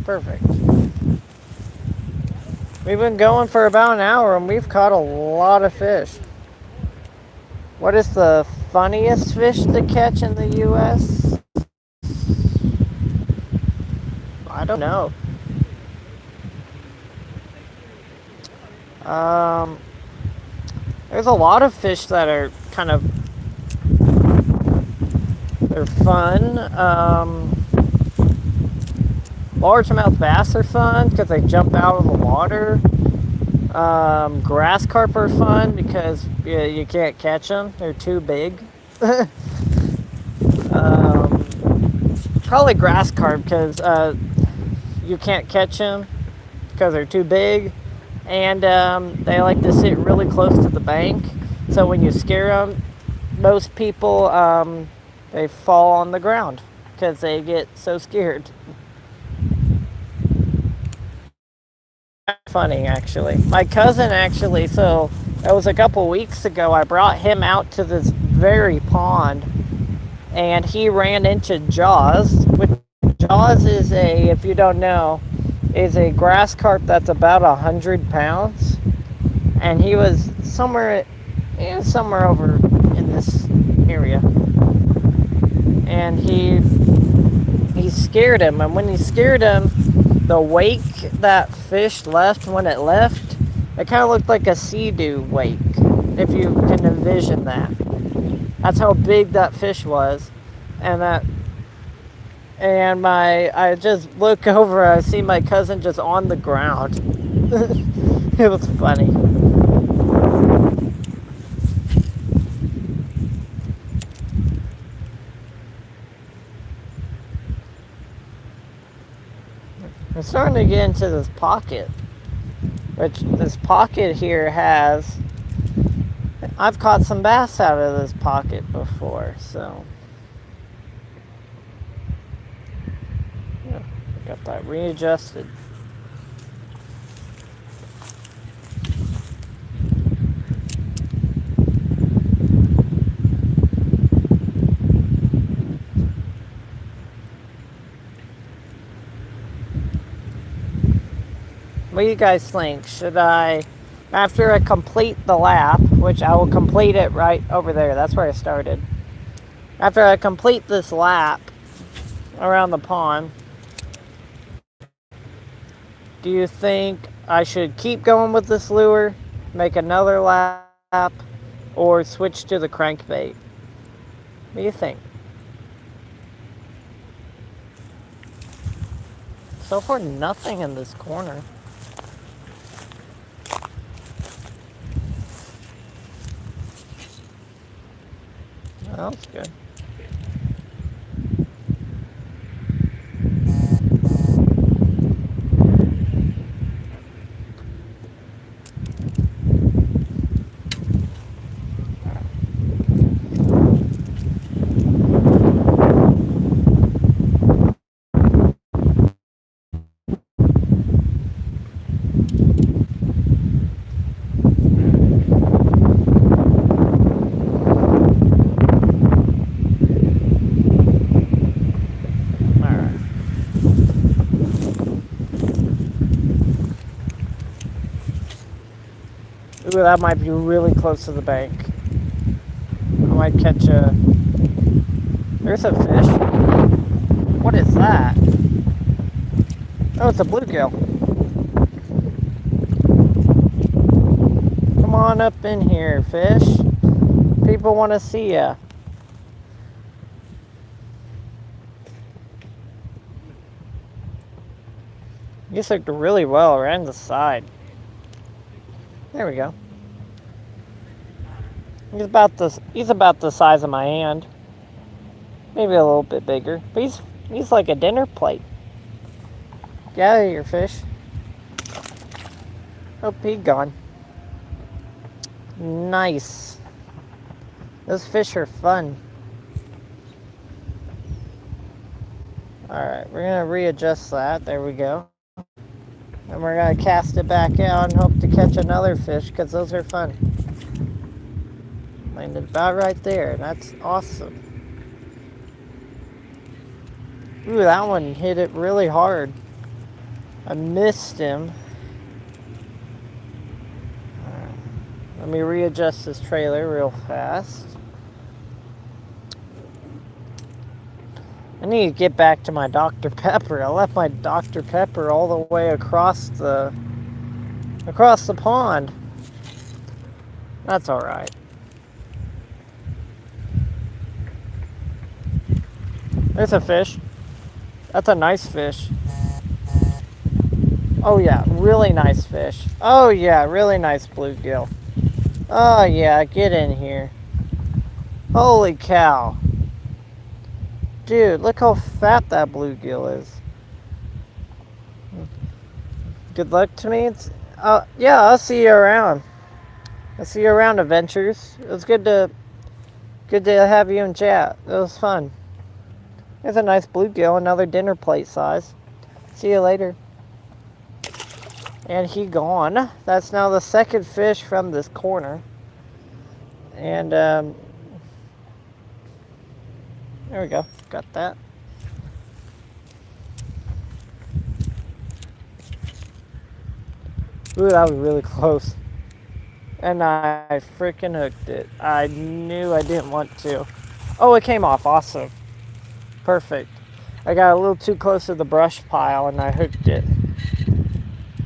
Perfect. We've been going for about an hour and we've caught a lot of fish. What is the funniest fish to catch in the U.S.? I don't know. There's a lot of fish that are kind of, they're fun. Largemouth bass are fun because they jump out of the water. Grass carp are fun because you can't catch them. They're too big. Probably grass carp because you can't catch them because they're too big. And they like to sit really close to the bank. So when you scare them, most people, they fall on the ground because they get so scared. Funny actually. My cousin actually, so it was a couple weeks ago, I brought him out to this very pond and he ran into Jaws, which Jaws is if you don't know, is a grass carp that's about 100 pounds. And he was somewhere over in this area. And he scared him, and when he scared him, the wake that fish left when it left, it kind of looked like a sea-doo wake, if you can envision that. That's how big that fish was. And I just look over, I see my cousin just on the ground. It was funny. I'm starting to get into this pocket, which this pocket here has, I've caught some bass out of this pocket before, so yeah, got that readjusted. What do you guys think? Should I, after I complete the lap, which I will complete it right over there, that's where I started. After I complete this lap around the pond, do you think I should keep going with this lure, make another lap, or switch to the crankbait. What do you think? So far, nothing in this corner. Oh, that's good. Ooh, that might be really close to the bank. I might catch a... There's a fish. What is that? Oh, it's a bluegill. Come on up in here, fish. People want to see ya. You hooked really well around the side. There we go. He's about the size of my hand. Maybe a little bit bigger. But he's like a dinner plate. Get out of here, fish. Oh, he gone. Nice. Those fish are fun. Alright, we're gonna readjust that. There we go. And we're gonna cast it back out and hope to catch another fish, because those are fun. Landed about right there. That's awesome. Ooh, that one hit it really hard. I missed him. Let me readjust this trailer real fast. I need to get back to my Dr. Pepper. I left my Dr. Pepper all the way across the pond. That's all right. There's a fish. That's a nice fish. Oh yeah, really nice fish. Oh yeah, really nice bluegill. Oh yeah, get in here. Holy cow. Dude, look how fat that bluegill is. Good luck to me. Yeah, I'll see you around. I'll see you around, adventures. It was good to have you in chat. It was fun. There's a nice bluegill, another dinner plate size. See you later. And he gone. That's now the second fish from this corner. And there we go. Got that. Ooh, that was really close. And I freaking hooked it. I knew I didn't want to. Oh, it came off. Awesome. Perfect. I got a little too close to the brush pile and I hooked it.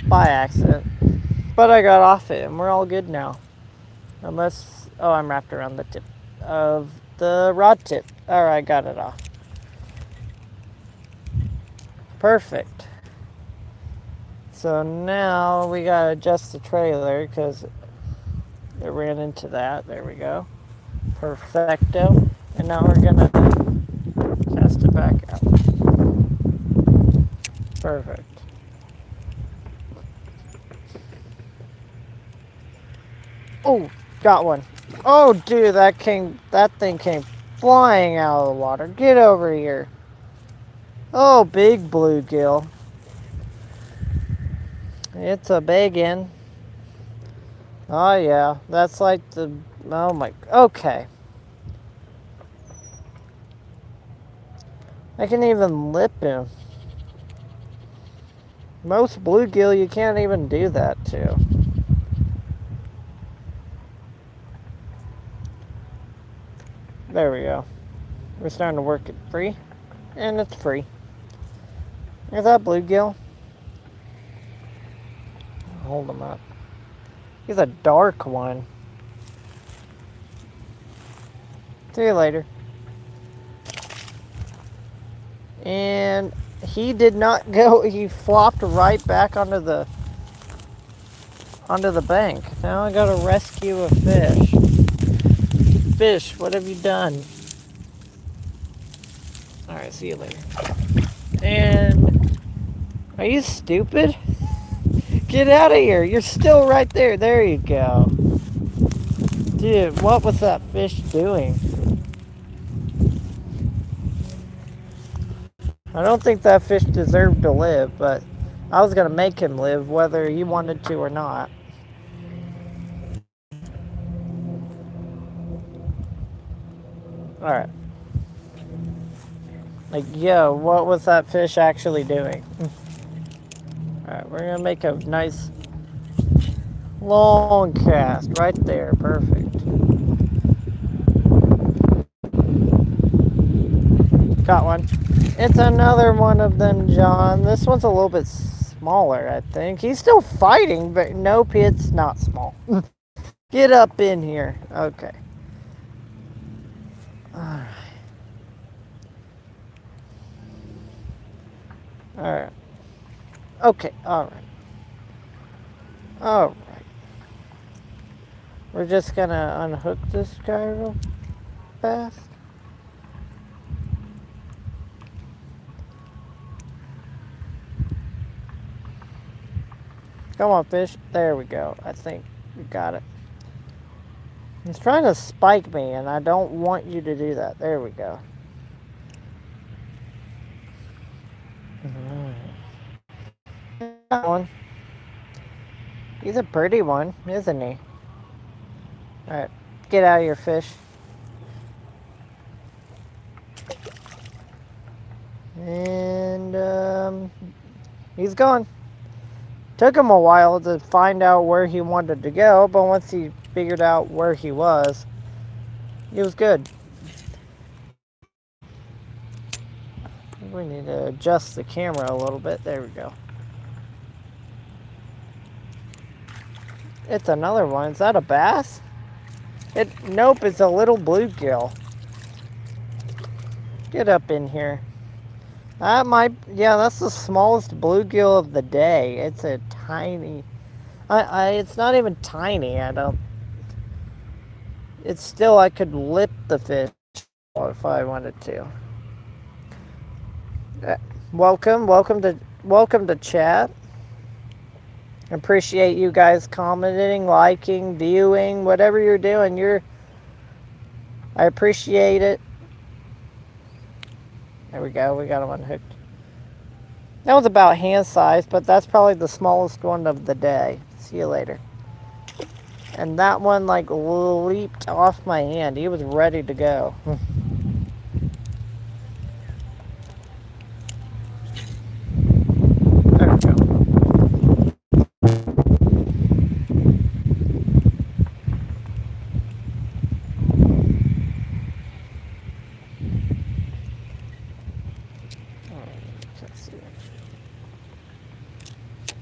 By accident. But I got off it and we're all good now. Unless... Oh, I'm wrapped around the tip of the rod tip. Alright, got it off. Perfect. So now we gotta adjust the trailer because it ran into that. There we go. Perfecto. And now we're gonna cast it back out. Perfect. Oh, got one. Oh, dude, that thing came flying out of the water. Get over here. Oh, big bluegill. It's a big one. Oh, yeah. That's like the... Oh, my... Okay. I can even lip him. Most bluegill, you can't even do that to. There we go. We're starting to work it free. And it's free. There's that bluegill. hold him up. He's a dark one. See you later. And he did not go. He flopped right back onto the bank. Now I gotta rescue a fish. Fish, what have you done? Alright, see you later. And are you stupid? Get out of here. You're still right there. There you go. Dude, what was that fish doing? I don't think that fish deserved to live, but I was going to make him live whether he wanted to or not. Alright. Like, yo, what was that fish actually doing? Alright, we're going to make a nice long cast right there. Perfect. Got one. It's another one of them, John. This one's a little bit smaller, I think. He's still fighting, but nope, it's not small. Get up in here. Okay. Alright. Alright. Okay, alright. Alright. We're just gonna unhook this guy real fast. Come on, fish. There we go. I think we got it. He's trying to spike me, and I don't want you to do that. There we go. That one. He's a pretty one, isn't he? Alright, get out of your fish. And, he's gone. Took him a while to find out where he wanted to go, but once he figured out where he was good. We need to adjust the camera a little bit. There we go. It's another one. Is that a bass? Nope, it's a little bluegill. Get up in here. That might, yeah, that's the smallest bluegill of the day. It's a tiny, it's not even tiny, it's still, I could lip the fish if I wanted to. Welcome to chat. Appreciate you guys commenting, liking, viewing, whatever you're doing. I appreciate it. There we go. We got him unhooked. That was about hand size, but that's probably the smallest one of the day. See you later. And that one like leaped off my hand. He was ready to go. There we go.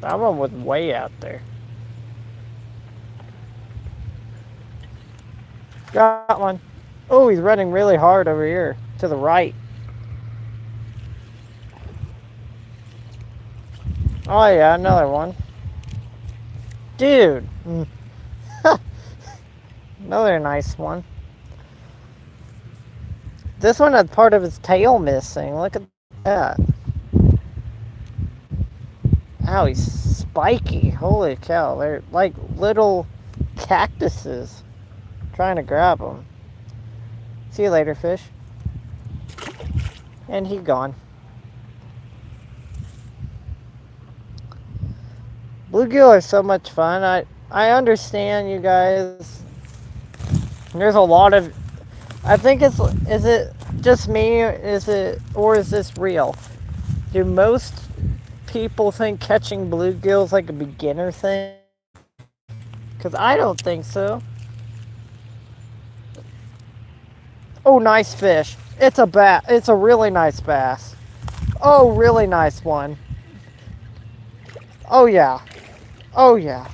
That one was way out there. Got one. Oh, he's running really hard over here to the right. Oh yeah, another one. Dude. Another nice one. This one had part of its tail missing. Look at that. Ow, he's spiky. Holy cow. They're like little cactuses. Trying to grab them. See you later, fish. And he gone. Bluegill are so much fun. I understand, you guys. There's a lot of... I think is it just me? Or is this real? Do most people think catching bluegill is like a beginner thing? Because I don't think so. Oh, nice fish. It's a really nice bass. Oh, really nice one. Oh, yeah. Oh yeah.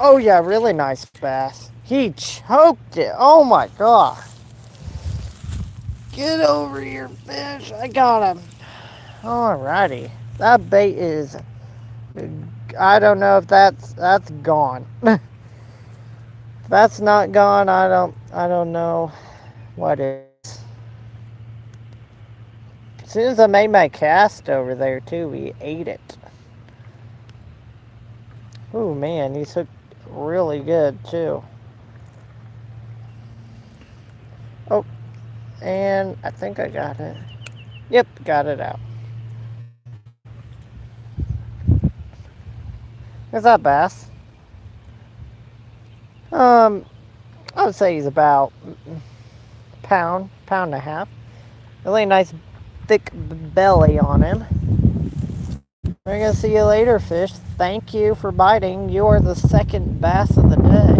Oh yeah, really nice bass. He choked it. Oh my god. Get over here, fish. I got him. Alrighty. That bait is, I don't know if that's gone. If that's not gone, I don't know what is. As soon as I made my cast over there too, he ate it. Oh man, he's hooked really good too. Oh, and I think I got it. Yep, got it out. Is that bass? I would say he's about pound and a half. Really nice thick belly on him. We're gonna see you later, fish. Thank you for biting. You are the second bass of the day.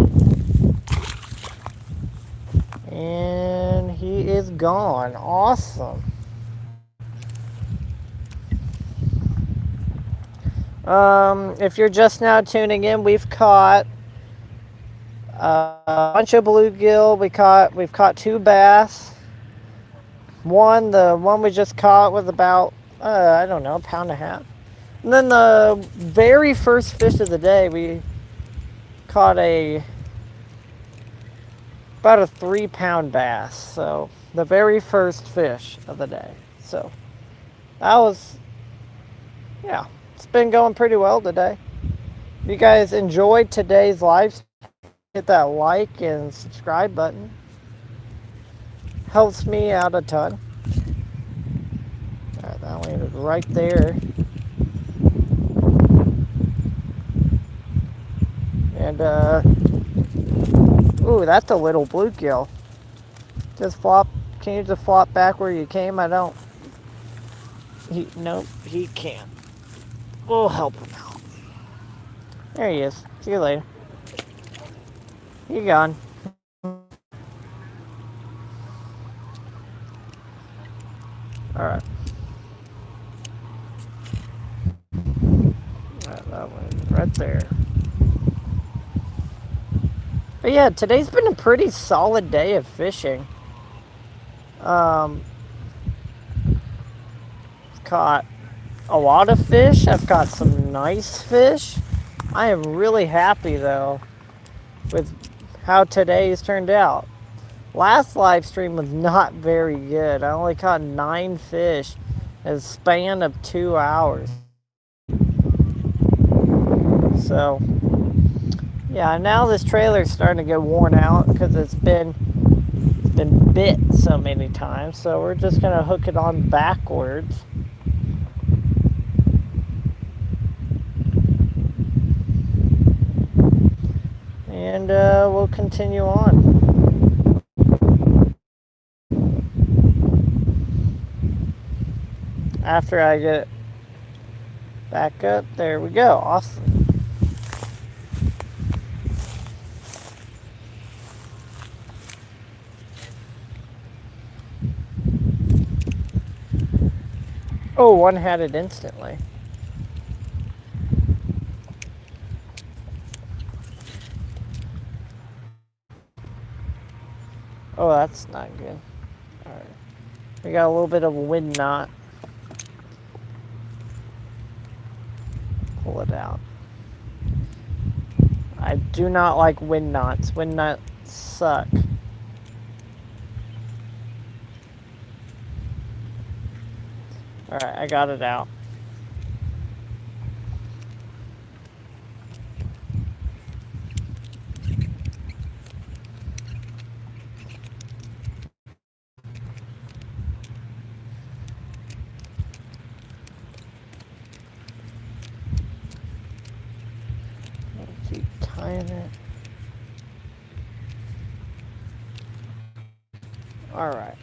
And he is gone. Awesome. If you're just now tuning in, we've caught a bunch of bluegill. We've caught 2 bass. The one we just caught was about I don't know, a pound and a half. And then the very first fish of the day, we caught about a 3-pound bass. So the very first fish of the day. So that was, yeah, it's been going pretty well today. If you guys enjoyed today's live, hit that like and subscribe button. Helps me out a ton. Alright, that one is right there. And ooh, that's a little bluegill. Just flop. Can you just flop back where you came? I don't. Nope, he can't. We'll help him out. There he is. See you later. He gone. Alright. That one right there. But yeah, today's been a pretty solid day of fishing. Caught a lot of fish. I've caught some nice fish. I am really happy though with how today's turned out. Last live stream was not very good. I only caught 9 fish in a span of 2 hours. So yeah, now this trailer's starting to get worn out because it's been bit so many times. So we're just gonna hook it on backwards. And we'll continue on. After I get it back up, there we go. Awesome. Oh, one had it instantly. Oh, that's not good. Alright. We got a little bit of a wind knot. Pull it out. I do not like wind knots. Wind knots suck. Alright, I got it out. Keep tying it. Alright.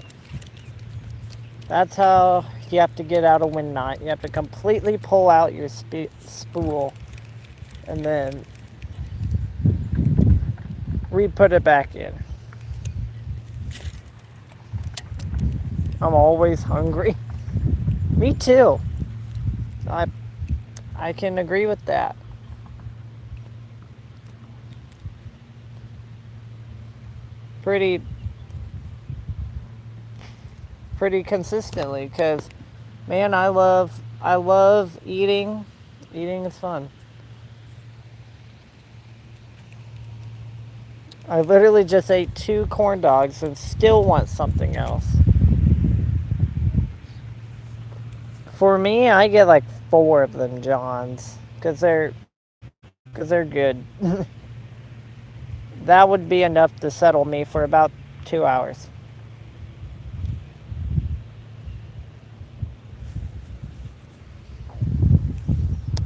That's how you have to get out a wind knot. You have to completely pull out your spool and then re-put it back in. I'm always hungry. Me too. I can agree with that. pretty pretty consistently because, man, I love eating. Eating is fun. I literally just ate 2 corn dogs and still want something else. For me, I get like 4 of them Johns because they're good. That would be enough to settle me for about 2 hours.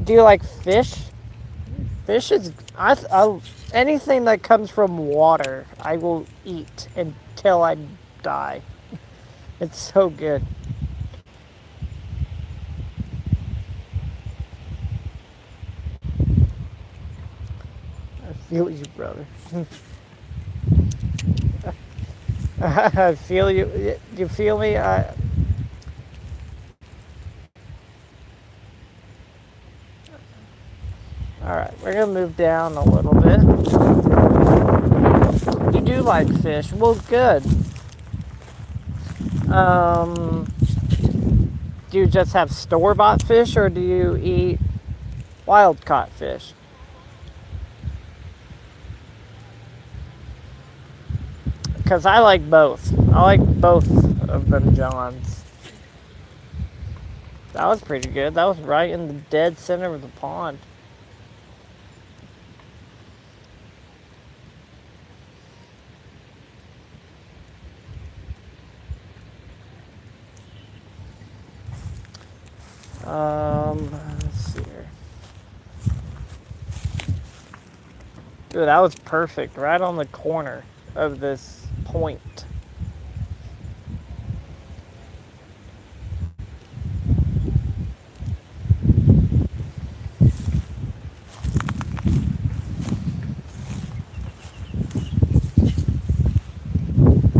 Do you like fish? Fish is anything that comes from water, I will eat until I die. It's so good. I feel you, brother. I feel you. You feel me? All right, we're gonna move down a little bit. You do like fish? Well, good. Um, do you just have store-bought fish, or do you eat wild-caught fish? Because I like both. I like both of them Johns. That was pretty good. That was right in the dead center of the pond. Let's see here. Dude, that was perfect. Right on the corner of this point.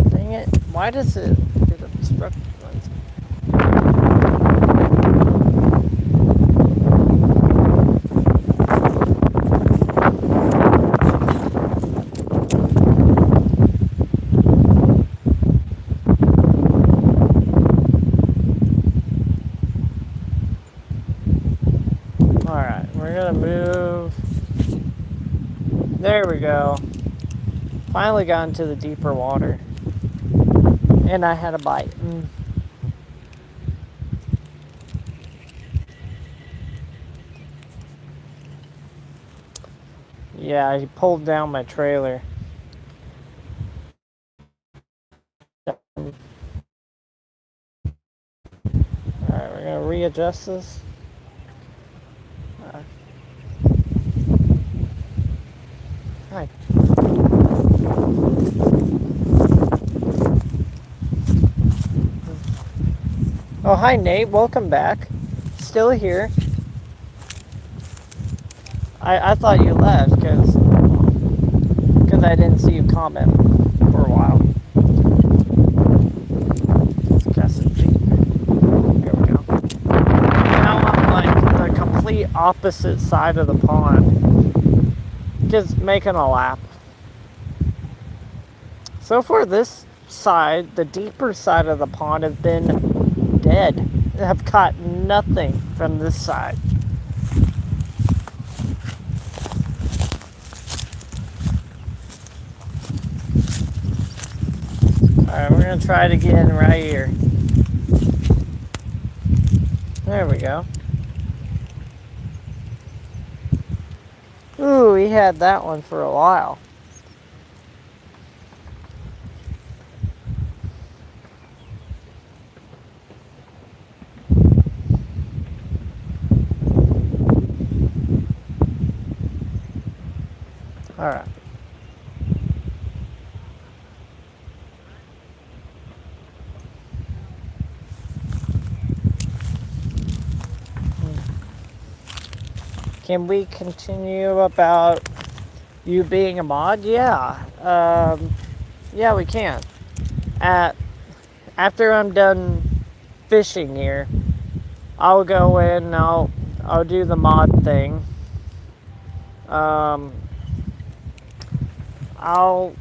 Dang it. Why does it get obstructed? Alright, we're gonna move. There we go. Finally got into the deeper water. And I had a bite. Yeah, he pulled down my trailer. Alright, we're gonna readjust this. Hi. Oh, hi Nate, welcome back. Still here. I thought you left because I didn't see you comment for a while. Let's guess it. There we go. Now I'm like the complete opposite side of the pond. Just making a lap. So far this side, the deeper side of the pond, has been dead. I've caught nothing from this side. Alright, we're gonna try it again right here. There we go. Ooh, we had that one for a while. Alright. Can we continue about you being a mod? Yeah. Yeah, we can. After I'm done fishing here, I'll go in and I'll do the mod thing. I'll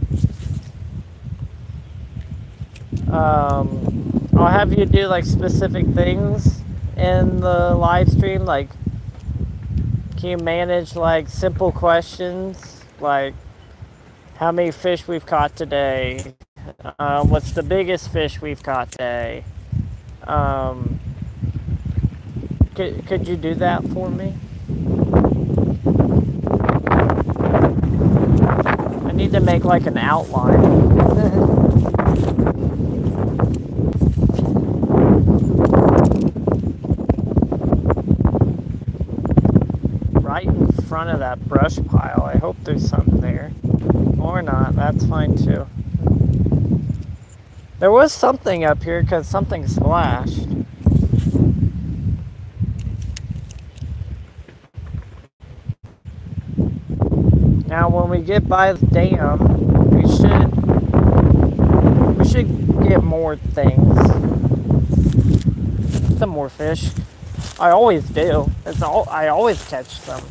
I'll have you do like specific things in the live stream. Like, can you manage like simple questions like how many fish we've caught today? What's the biggest fish we've caught today? Um, could you do that for me? I need to make like an outline. Right in front of that brush pile. I hope there's something there. Or not, that's fine too. There was something up here because something splashed. Now when we get by the dam, we should get more things. Some more fish. I always do. I always catch them.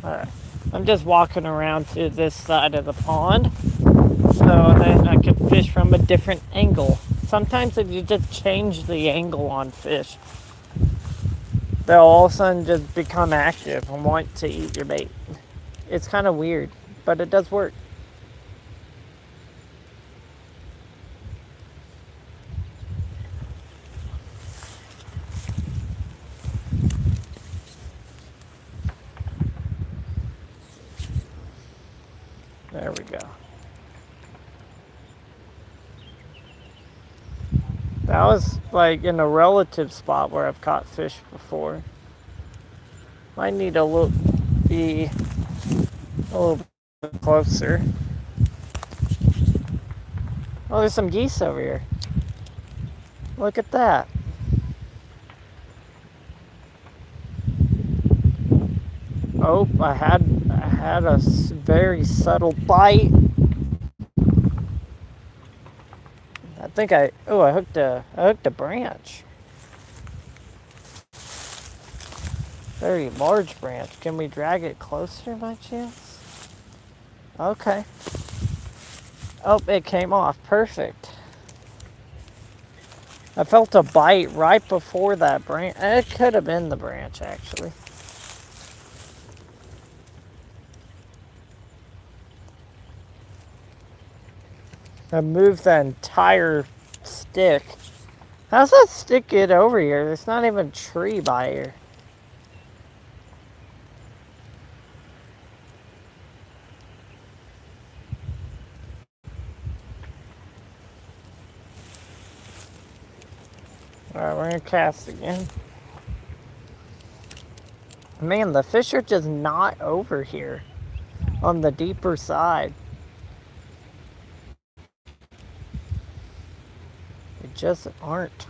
Alright. I'm just walking around to this side of the pond so then I can fish from a different angle. Sometimes if you just change the angle on fish, they'll all of a sudden just become active and want to eat your bait. It's kind of weird, but it does work. There we go. That was like in a relative spot where I've caught fish before. Might need to be a little bit closer. Oh, there's some geese over here. Look at that. Oh, I had a very subtle bite. I think I hooked a branch. Very large branch. Can we drag it closer by chance? Okay. Oh, it came off. Perfect. I felt a bite right before that branch. It could have been the branch, actually. I moved the entire stick. How's that stick get over here? There's not even a tree by here. Alright, we're gonna cast again. Man, the fish are just not over here on the deeper side. They just aren't.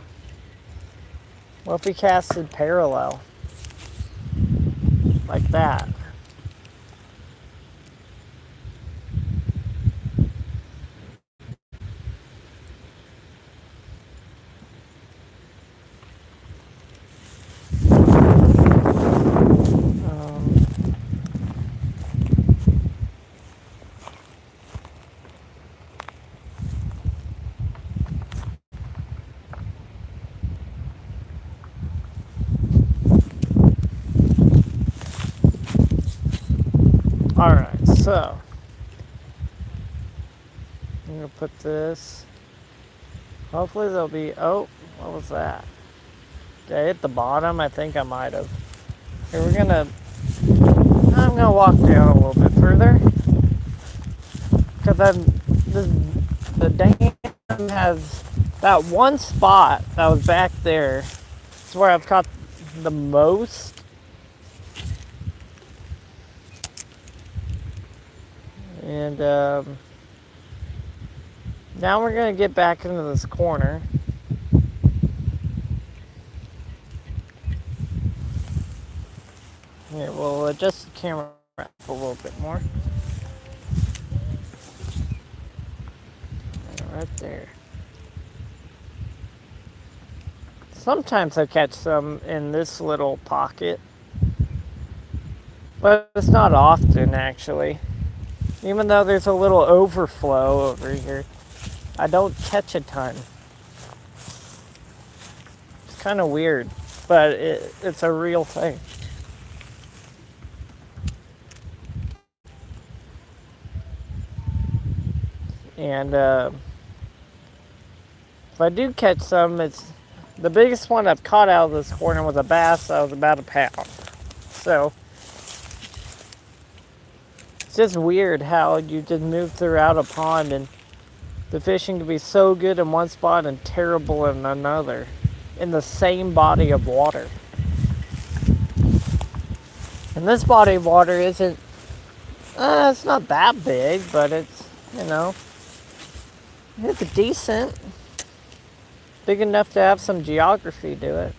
What if we casted parallel? Like that. Alright, so I'm gonna put this. Hopefully there'll be, oh, what was that? Did I hit the bottom? I think I might have. Here I'm gonna walk down a little bit further. Because the dam has that one spot that was back there. It's where I've caught the most. And now we're going to get back into this corner. Here, we'll adjust the camera up a little bit more. Right there. Sometimes I catch some in this little pocket, but it's not often actually. Even though there's a little overflow over here, I don't catch a ton. It's kind of weird, but it's a real thing. And if I do catch some, it's the biggest one I've caught out of this corner was a bass that was about a pound. So it's just weird how you just move throughout a pond and the fishing can be so good in one spot and terrible in another, in the same body of water. And this body of water isn't, it's not that big, but it's, it's decent. Big enough to have some geography to it.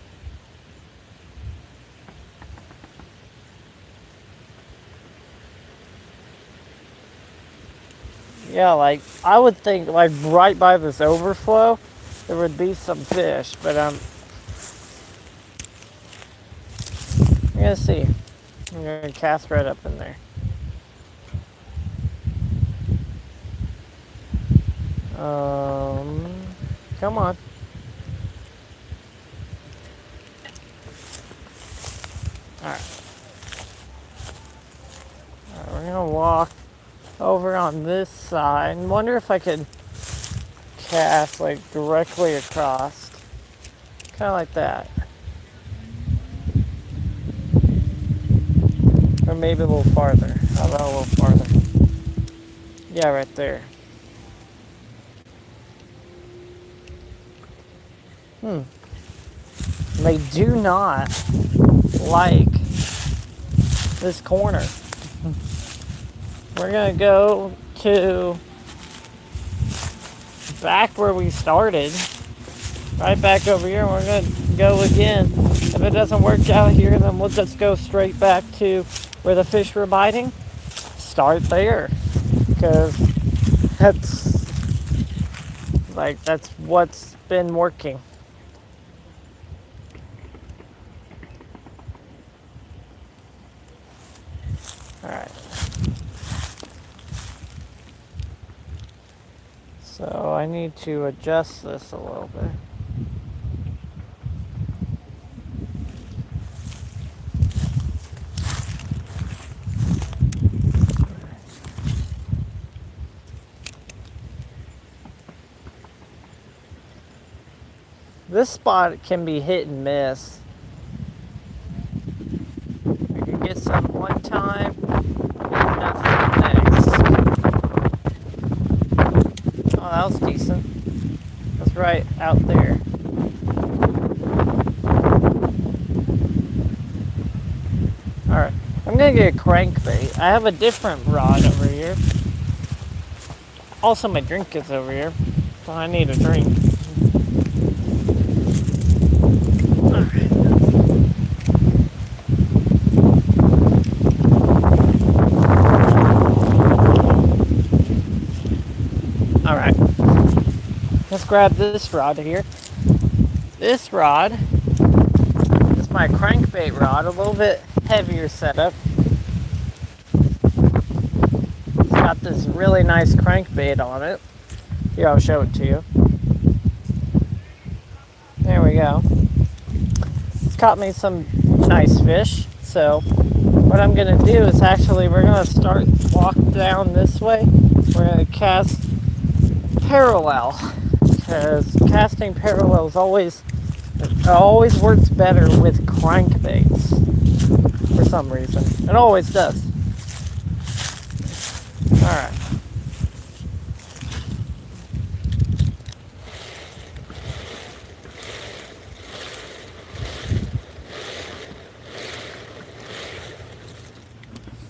Yeah, like, I would think, like, right by this overflow, there would be some fish, but, I'm gonna see. I'm gonna cast right up in there. Come on. Alright, we're gonna walk over on this side and wonder if I could cast like directly across. Kind of like that. Or maybe a little farther. How about a little farther? Yeah, right there. They do not like this corner. We're gonna go to back where we started, right back over here, and we're gonna go again. If it doesn't work out here, then we'll just go straight back to where the fish were biting. Start there, because that's what's been working. Alright. So I need to adjust this a little bit. This spot can be hit and miss. I can get some one time, and nothing next. Oh, that was decent. That's right out there. Alright, I'm gonna get a crankbait. I have a different rod over here. Also, my drink is over here, so I need a drink. Alright, let's grab this rod here. This rod is my crankbait rod, a little bit heavier setup. It's got this really nice crankbait on it. Here, I'll show it to you. There we go. It's caught me some nice fish. So what I'm gonna do is we're gonna walk down this way. We're gonna cast parallel, because casting parallel is always works better with crankbaits for some reason. It always does. Alright.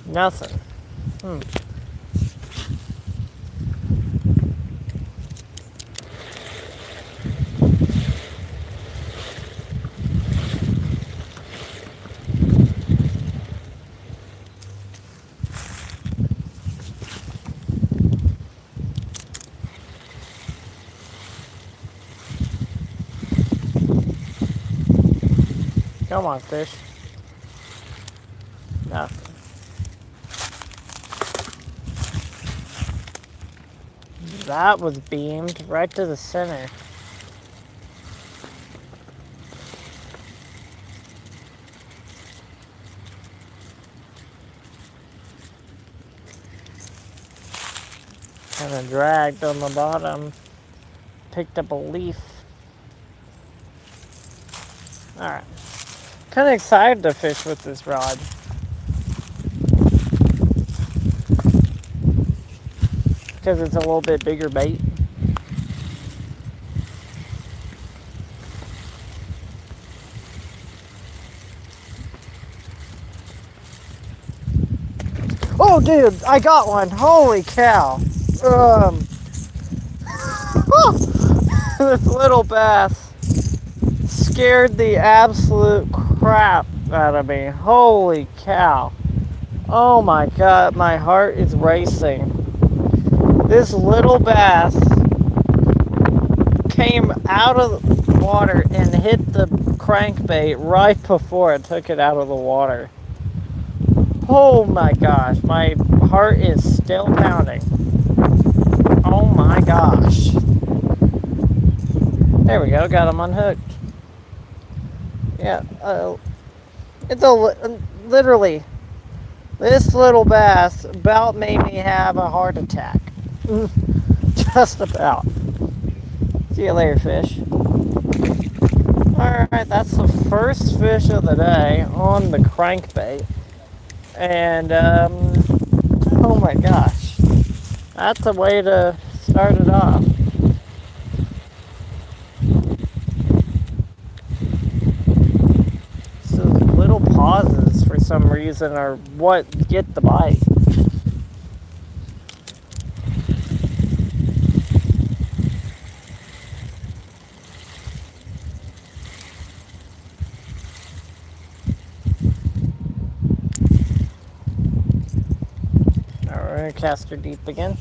Nothing. Come on, fish. Nothing. That was beamed right to the center. Kind of dragged on the bottom. Picked up a leaf. Alright. Kind of excited to fish with this rod. Because it's a little bit bigger bait. Oh, dude, I got one. Holy cow. This little bass scared the absolute crap out of me. Holy cow. Oh my god, my heart is racing. This little bass came out of the water and hit the crankbait right before it took it out of the water. Oh my gosh, my heart is still pounding. Oh my gosh. There we go, got him unhooked. Yeah, it's literally, this little bass about made me have a heart attack. Just about. See you later, fish. Alright, that's the first fish of the day on the crankbait. And, oh my gosh. That's a way to start it off. So little pauses for some reason are what get the bite. Alright, cast her deep again.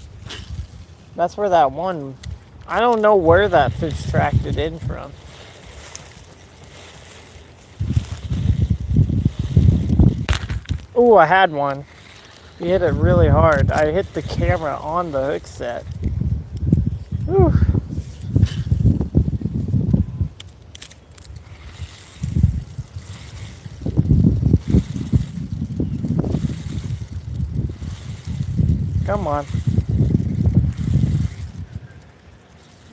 That's where that one, I don't know where that fish tracked it in from. Ooh, I had one. He hit it really hard. I hit the camera on the hook set. Whew. Come on.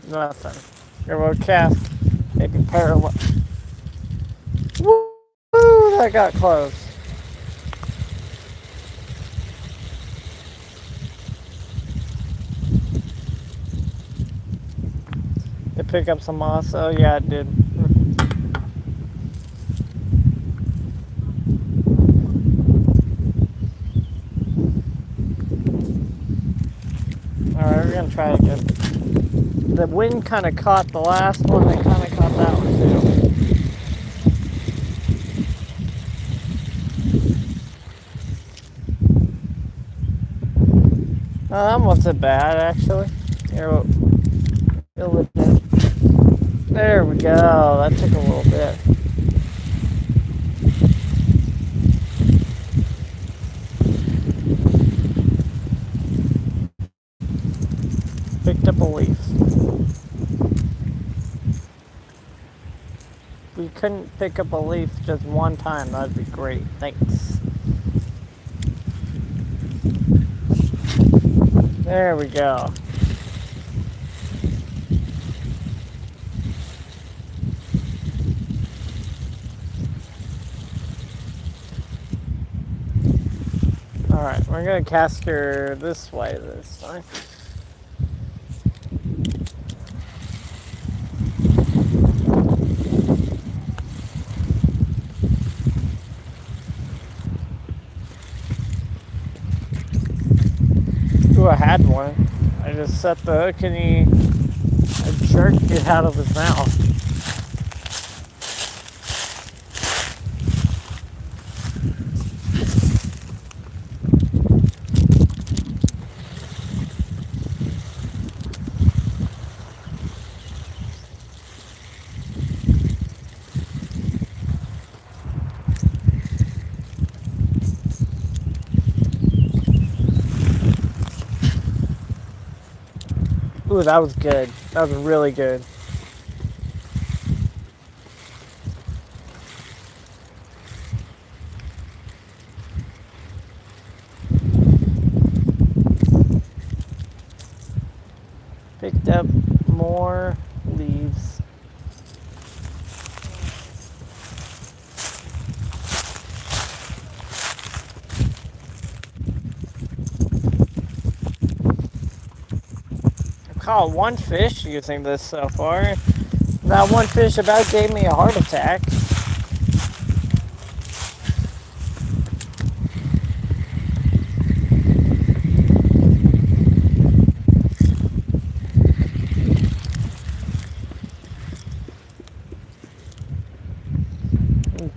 Nothing. Here we'll cast maybe parallel. Woo! That got close. Did it pick up some moss? Oh yeah, it did. Alright, we're gonna try again. The wind kind of caught the last one, and kind of caught that one too. No, that wasn't bad actually. Here, there we go. That took a little bit. Picked up a leaf. We couldn't pick up a leaf just one time. That'd be great. Thanks. There we go. Alright, we're gonna cast her this way this time. Ooh, I had one. I just set the hook and I jerked it out of his mouth. Ooh, that was good. That was really good. Picked up more leaves. I've caught one fish using this so far. That one fish about gave me a heart attack.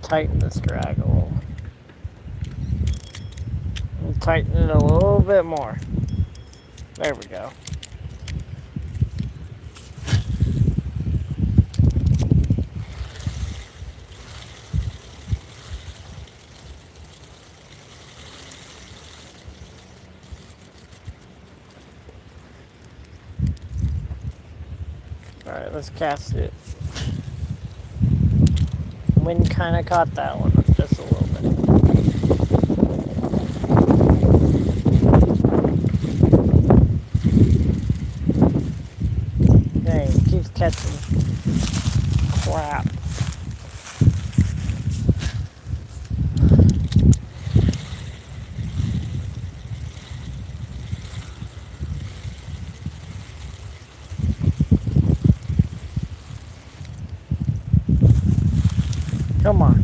Tighten this drag a little. And tighten it a little bit more. There we go. Alright, let's cast it. Wind kind of caught that one just a little bit. Dang, it keeps catching crap. Come on.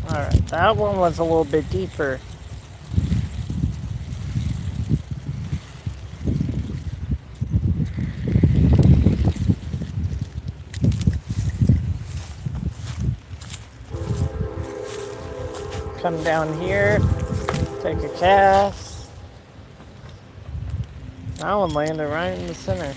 Alright, that one was a little bit deeper. Come down here, take a cast. That one landed right in the center.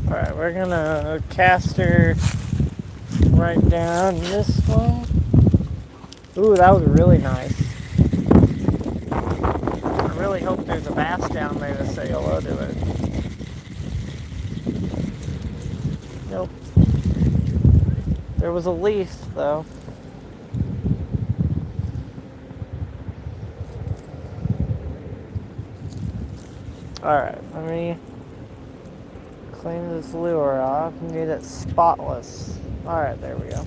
Alright, we're gonna cast her right down this one. Ooh, that was really nice. I really hope there's a bass down there to say hello to it. Nope. There was a leaf, though. Alright, let me clean this lure off. Need it spotless. Alright, there we go.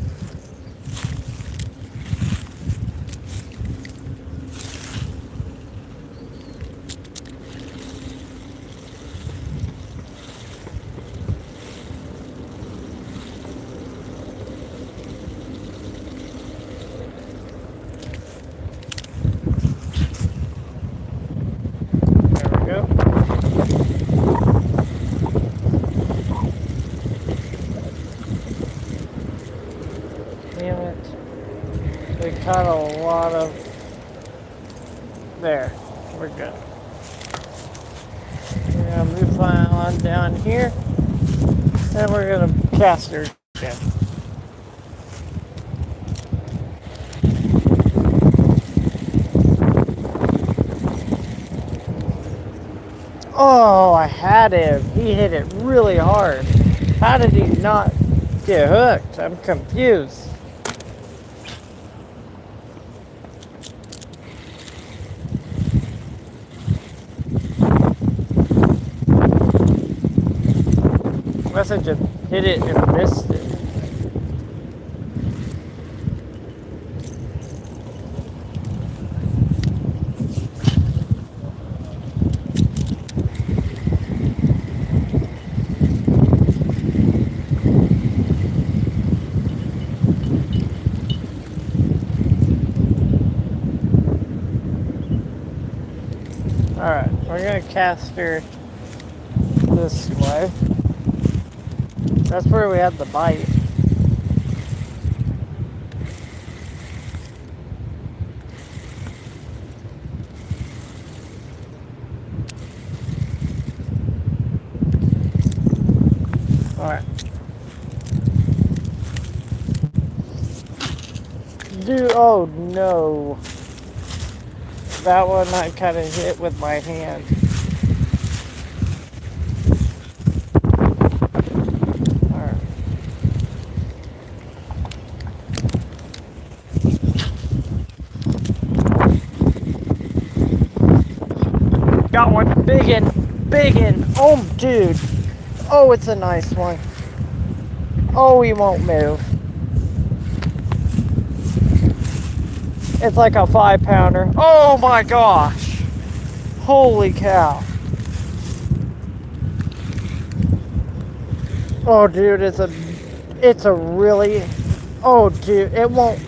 Damn it. We caught a lot of... There. We're good. We're going to move on down here. And we're going to cast her again. Oh, I had him. He hit it really hard. How did he not get hooked? I'm confused. Must have just hit it and missed it. Alright, we're gonna cast her this way. That's where we had the bite. Alright. Dude, oh no. That one I kind of hit with my hand. Alright. Got one. Big one. Oh, dude. Oh, it's a nice one. Oh, he won't move. It's like a 5-pounder. Oh my gosh. Holy cow. Oh dude, it's a really, oh dude, it won't.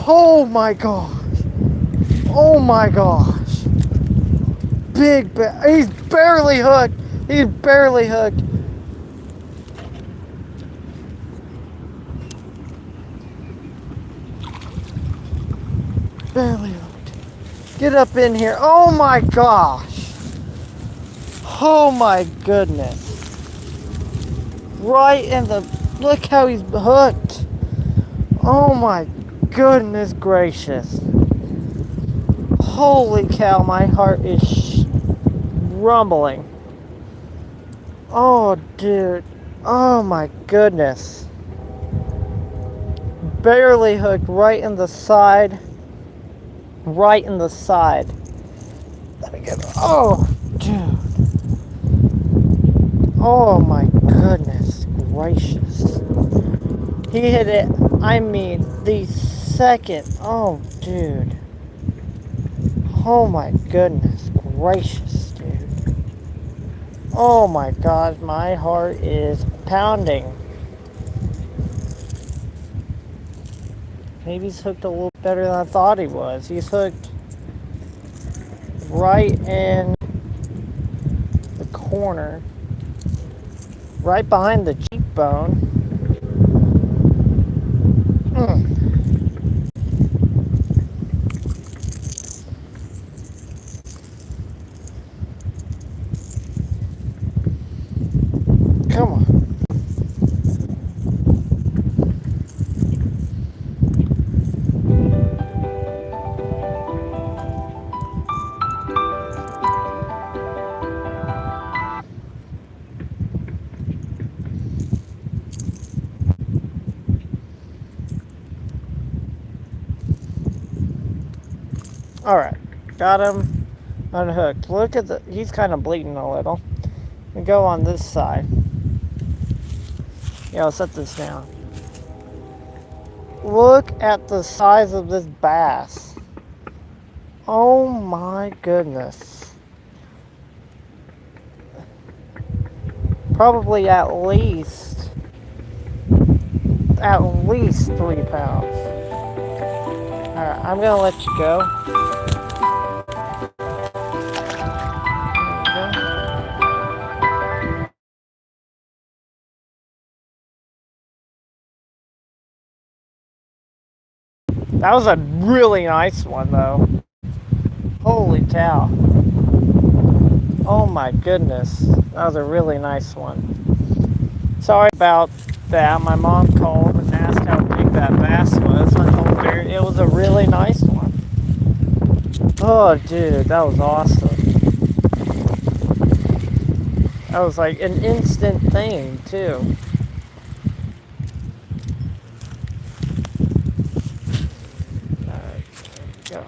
Oh my gosh. Oh my gosh. He's barely hooked. He's barely hooked. Barely hooked. Get up in here. Oh my gosh. Oh my goodness. Right in the, look how he's hooked. Oh my goodness gracious. Holy cow, my heart is rumbling. Oh dude. Oh my goodness. Barely hooked right in the side. Right in the side. Let me get it. Oh, dude. Oh my goodness gracious. He hit it, I mean, the second. Oh, dude. Oh my goodness gracious, dude. Oh my God, my heart is pounding. Maybe he's hooked a little better than I thought he was. He's hooked right in the corner, right behind the cheekbone. Come on. Alright, got him unhooked. Look at he's kind of bleeding a little. We go on this side. Yeah, I'll set this down. Look at the size of this bass. Oh my goodness. Probably at least 3 pounds. Alright, I'm gonna let you go. That was a really nice one though. Holy cow. Oh my goodness. That was a really nice one. Sorry about that. My mom called and asked how big that bass was. I told her it was a really nice one. Oh dude, that was awesome. That was like an instant thing too. Alright, go.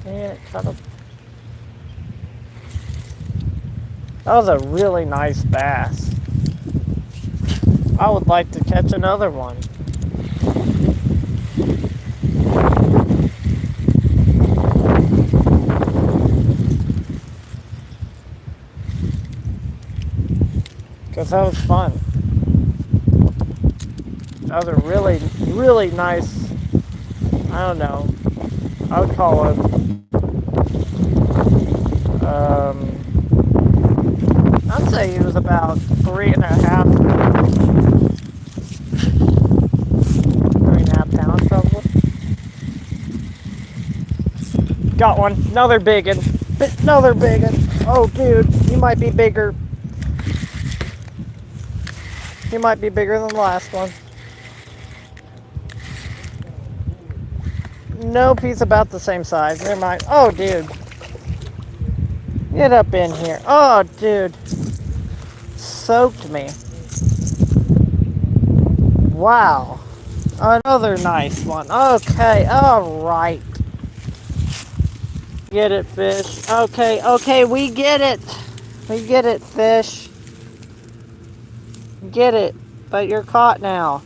Yeah, kind of. That was a really nice bass. I would like to catch another one. Because that was fun. That was a really, really nice I don't know. I would call it, I'd say he was about 3.5 pounds probably. Got one. Another big one. Another big one. Oh, dude, you might be bigger. You might be bigger than the last one. Nope, he's about the same size. Never mind. Oh, dude. Get up in here. Oh, dude. Soaked me. Wow. Another nice one. Okay, alright. Get it, fish. Okay, we get it. We get it, fish. Get it. But you're caught now.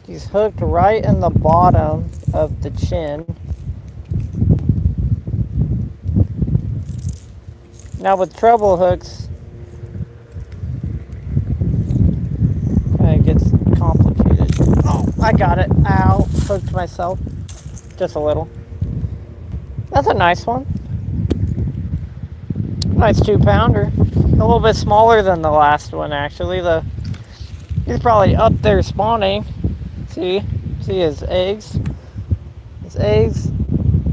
He's hooked right in the bottom of the chin. Now with treble hooks, it gets complicated. Oh, I got it. Ow, hooked myself. Just a little. That's a nice one. Nice 2-pounder. A little bit smaller than the last one, actually. He's probably up there spawning. See his eggs? His eggs,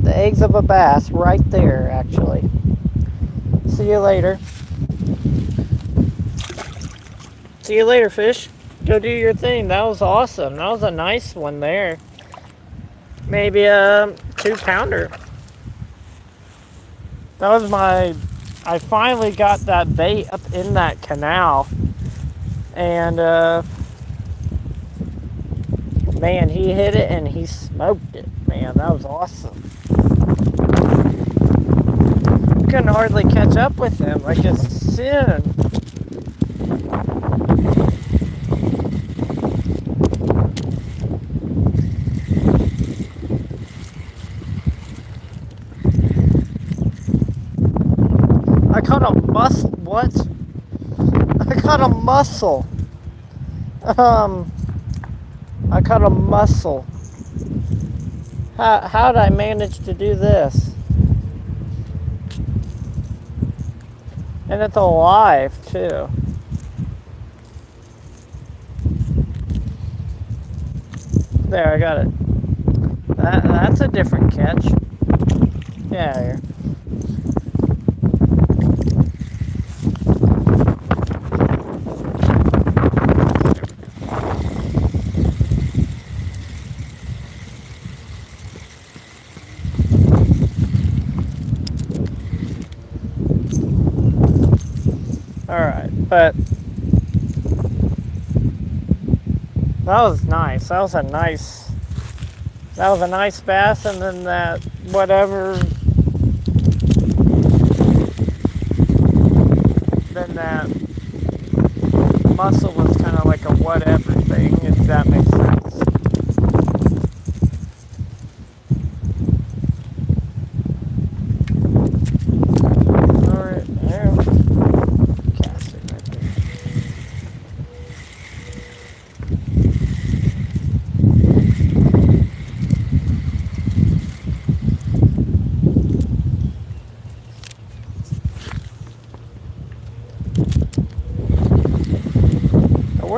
the eggs of a bass right there, actually. See you later. See you later, fish. Go do your thing. That was awesome. That was a nice one there. Maybe a 2-pounder. That was I finally got that bait up in that canal. And, man, he hit it and he smoked it. Man, that was awesome. Couldn't hardly catch up with him. Like, as soon. I caught a mussel. What? I caught a mussel. I caught a mussel. How did I manage to do this? And it's alive too. There, I got it. That's a different catch. Yeah, here. Alright, but that was nice. That was a nice bass, and then that whatever, then that mussel was kind of like a whatever thing, if that makes sense. Alright, there. Cast it right there.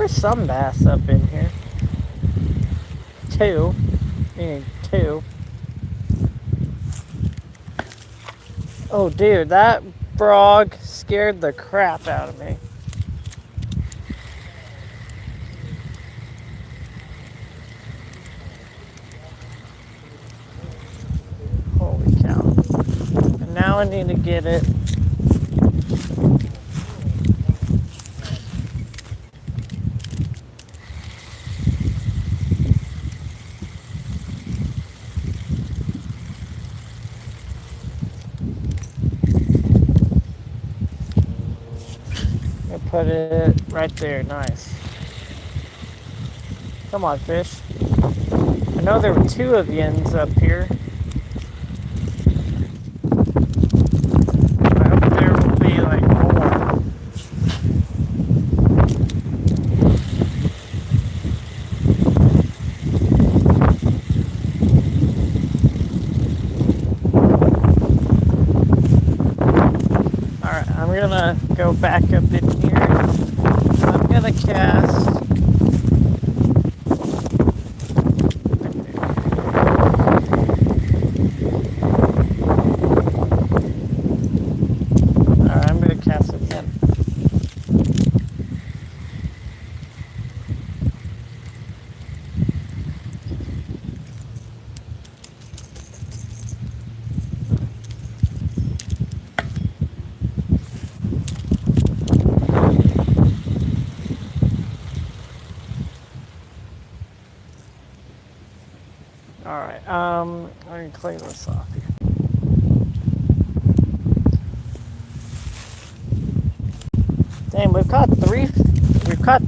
There's some bass up in here. Two. Meaning two. Oh, dude, that frog scared the crap out of me. Holy cow. And now I need to get it. Put it right there. Nice. Come on, fish. know there were 2 of yins up here. I hope there will be like more. Alright, I'm gonna go back up in here. I'm gonna cast. Alright, I'm gonna cast again. Alright, I'm gonna clean this off here. Dang, we've caught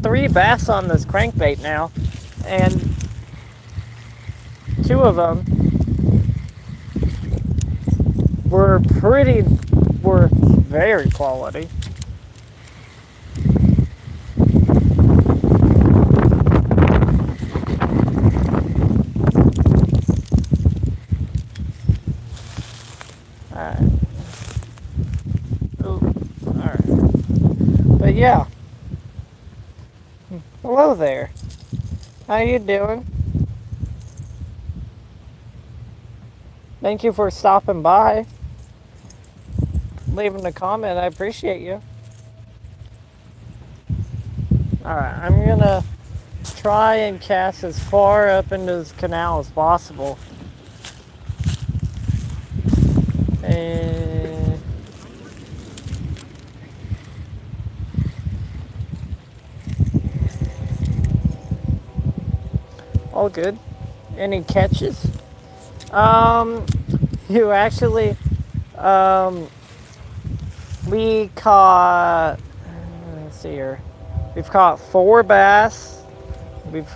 three bass on this crankbait now, and 2 of them were very quality. Alright. Alright. But yeah. Hello there. How you doing? Thank you for stopping by. Leaving a comment. I appreciate you. Alright, I'm gonna try and cast as far up into this canal as possible. And all good. Any catches? You actually, we caught, let's see here, we've caught 4 bass. We've,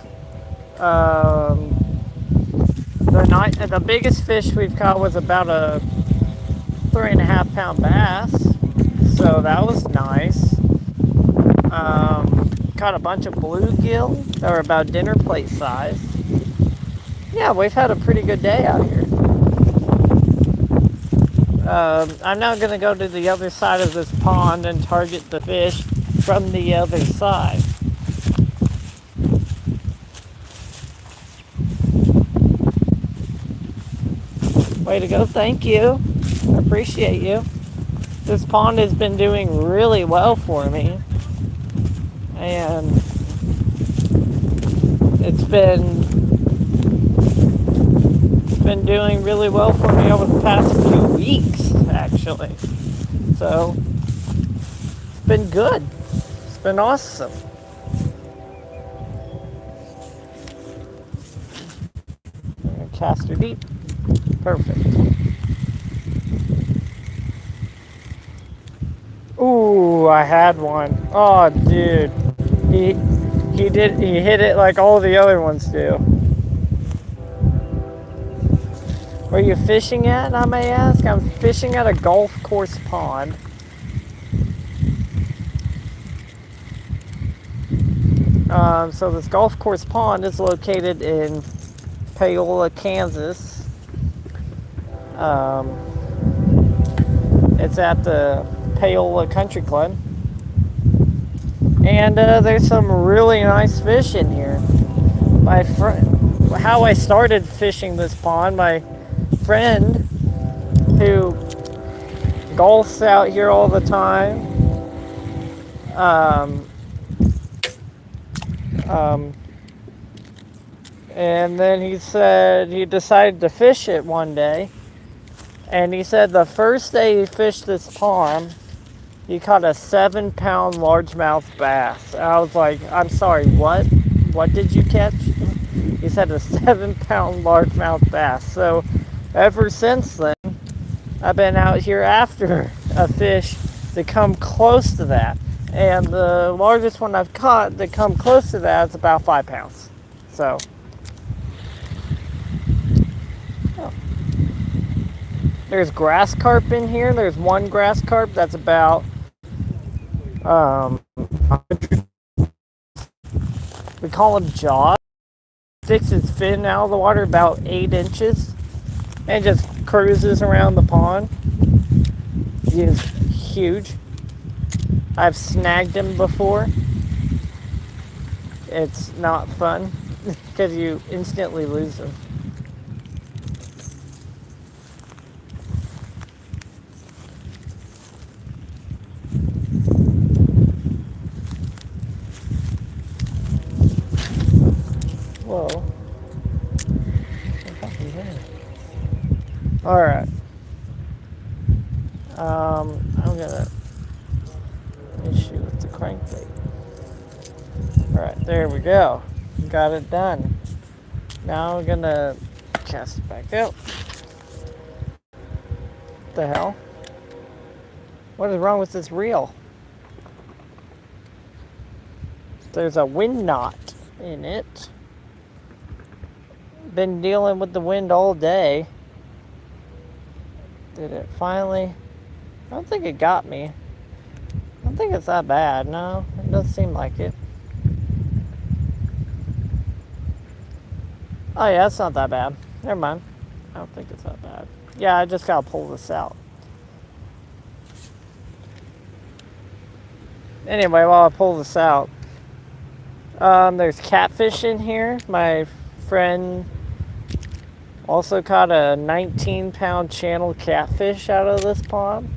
the biggest fish we've caught was about a 3.5 pound bass. So that was nice. Caught a bunch of bluegill that were about dinner plate size. Yeah, we've had a pretty good day out here. I'm now going to go to the other side of this pond and target the fish from the other side. Way to go, thank you. I appreciate you. This pond has been doing really well for me. And it's been doing really well for me over the past few weeks, actually. So, it's been good. It's been awesome. Cast her deep. Perfect. Ooh, I had one. Oh, dude. He hit it like all the other ones do. Where are you fishing at, I may ask? I'm fishing at a golf course pond. So this golf course pond is located in Paola, Kansas. It's at the Paola Country Club. And there's some really nice fish in here. How I started fishing this pond, my friend who golfs out here all the time, and then he said he decided to fish it one day, and he said the first day he fished this pond, he caught a 7-pound largemouth bass. I was like, I'm sorry, what? What did you catch? He said a 7-pound largemouth bass. So ever since then, I've been out here after a fish to come close to that. And the largest one I've caught to come close to that is about 5 pounds. So There's grass carp in here. There's one grass carp that's about 100. We call him Jaws. Sticks his fin out of the water about 8 inches and just cruises around the pond. He is huge. I've snagged him before. It's not fun because you instantly lose him. Whoa. Alright. I'm gonna issue with the crankbait. Alright, there we go. Got it done. Now I'm gonna cast it back out. What the hell? What is wrong with this reel? There's a wind knot in it. Been dealing with the wind all day. Did it finally? I don't think it got me. I don't think it's that bad. No, it doesn't seem like it. Oh yeah, it's not that bad. Never mind. I don't think it's that bad. Yeah, I just gotta pull this out. Anyway, while I pull this out, there's catfish in here. My friend also caught a 19-pound channel catfish out of this pond.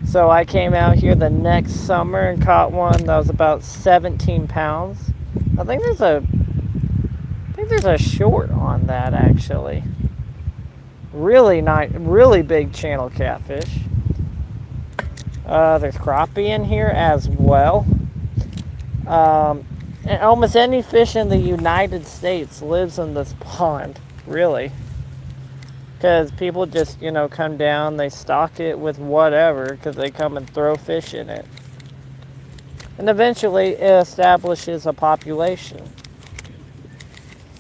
So I came out here the next summer and caught one that was about 17 pounds. I think there's a short on that actually. Really nice, really big channel catfish. There's crappie in here as well. And almost any fish in the United States lives in this pond, really. Because people just, come down, they stock it with whatever, because they come and throw fish in it. And eventually it establishes a population.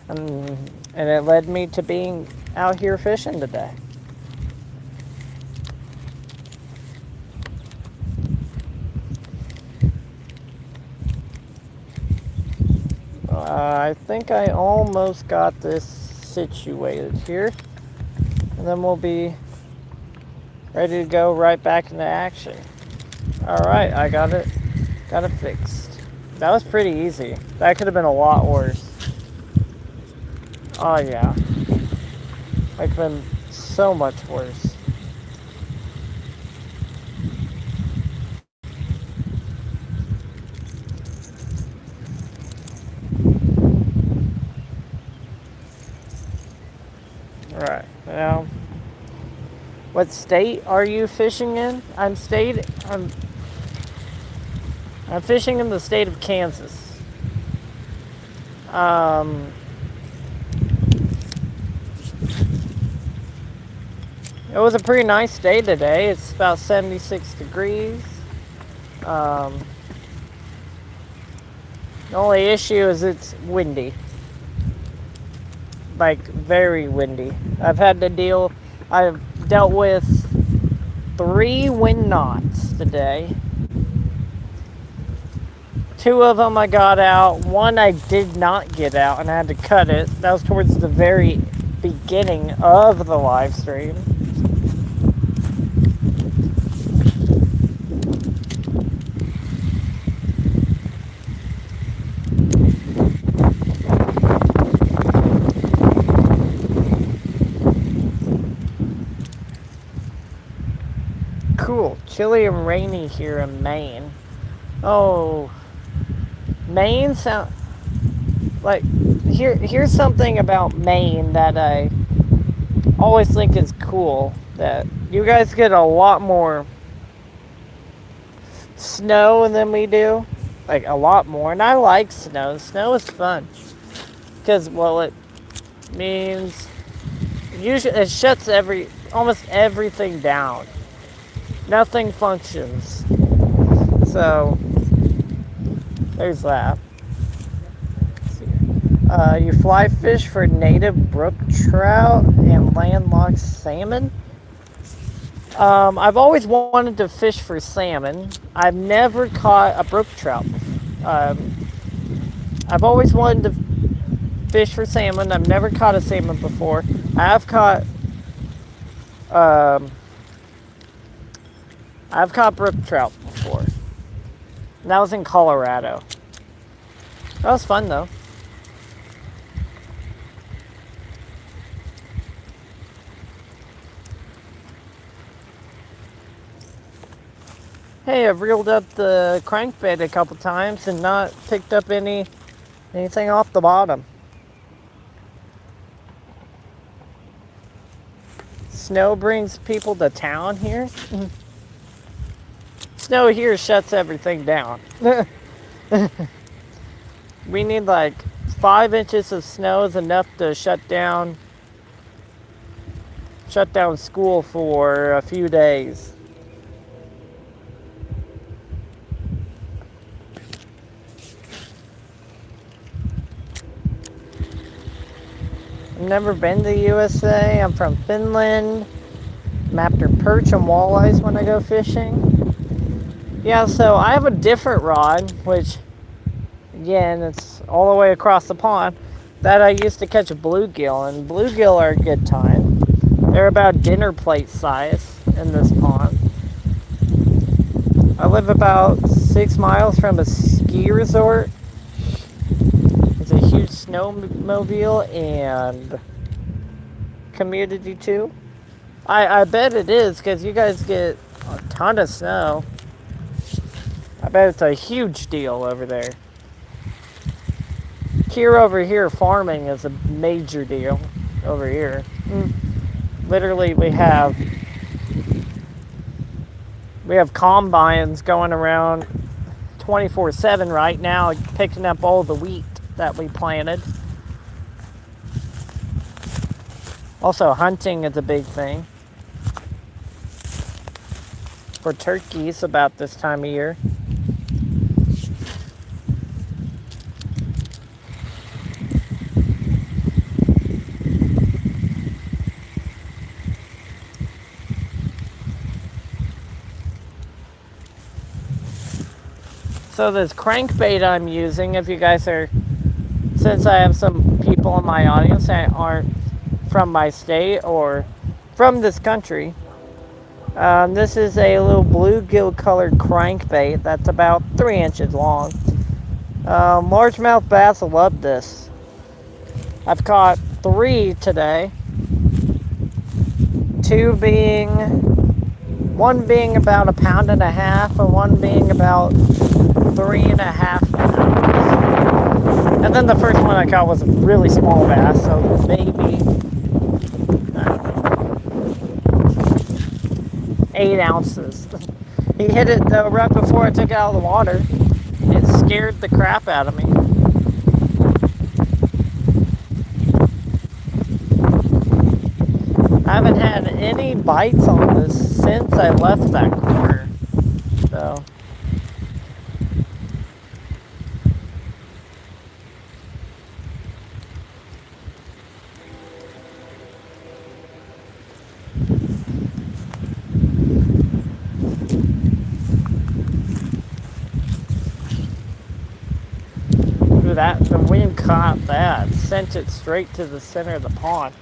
And it led me to being out here fishing today. I think I almost got this situated here. And then we'll be ready to go right back into action. Alright, I got it fixed. That was pretty easy. That could have been a lot worse. Oh yeah. That could have been so much worse. Alright, now, what state are you fishing in? I'm fishing in the state of Kansas. It was a pretty nice day today. It's about 76 degrees. The only issue is it's windy. Like, very windy. I've dealt with 3 wind knots today. 2 of them I got out. 1 I did not get out and I had to cut it. That was towards the very beginning of the live stream. Cool. Chilly and rainy here in Maine. Oh, Maine sound like here's something about Maine that I always think is cool, that you guys get a lot more snow than we do. Like a lot more. And I like snow. Snow is fun. Because, well, it means usually it shuts almost everything down. Nothing functions. So, there's that. You fly fish for native brook trout and landlocked salmon? I've always wanted to fish for salmon. I've never caught a brook trout. Um, I've always wanted to fish for salmon. I've never caught a salmon before. I um, have caught brook trout before. And that was in Colorado. That was fun though. Hey, I've reeled up the crankbait a couple times and not picked up anything off the bottom. Snow brings people to town here. Snow here shuts everything down. We need like 5 inches of snow is enough to shut down school for a few days. I've never been to the USA. I'm from Finland. I'm after perch and walleyes when I go fishing. Yeah, so I have a different rod, which, again, it's all the way across the pond, that I used to catch a bluegill, and bluegill are a good time. They're about dinner plate size in this pond. I live about 6 miles from a ski resort. It's a huge snowmobile and community too. I bet it is because you guys get a ton of snow. I bet it's a huge deal over there. Over here, farming is a major deal over here. Literally, we have combines going around 24/7 right now, picking up all the wheat that we planted. Also, hunting is a big thing for turkeys about this time of year. So this crankbait I'm using, if you guys are, since I have some people in my audience that aren't from my state or from this country, this is a little bluegill colored crankbait that's about 3 inches long. Largemouth bass love this. I've caught 3 today. One being about 1.5 pounds and one being about 3.5 pounds. And then the first one I caught was a really small bass, so maybe 8 ounces. He hit it though right before I took it out of the water. It scared the crap out of me. I haven't had any bites on this since I left that corner, so. The wind caught that, sent it straight to the center of the pond.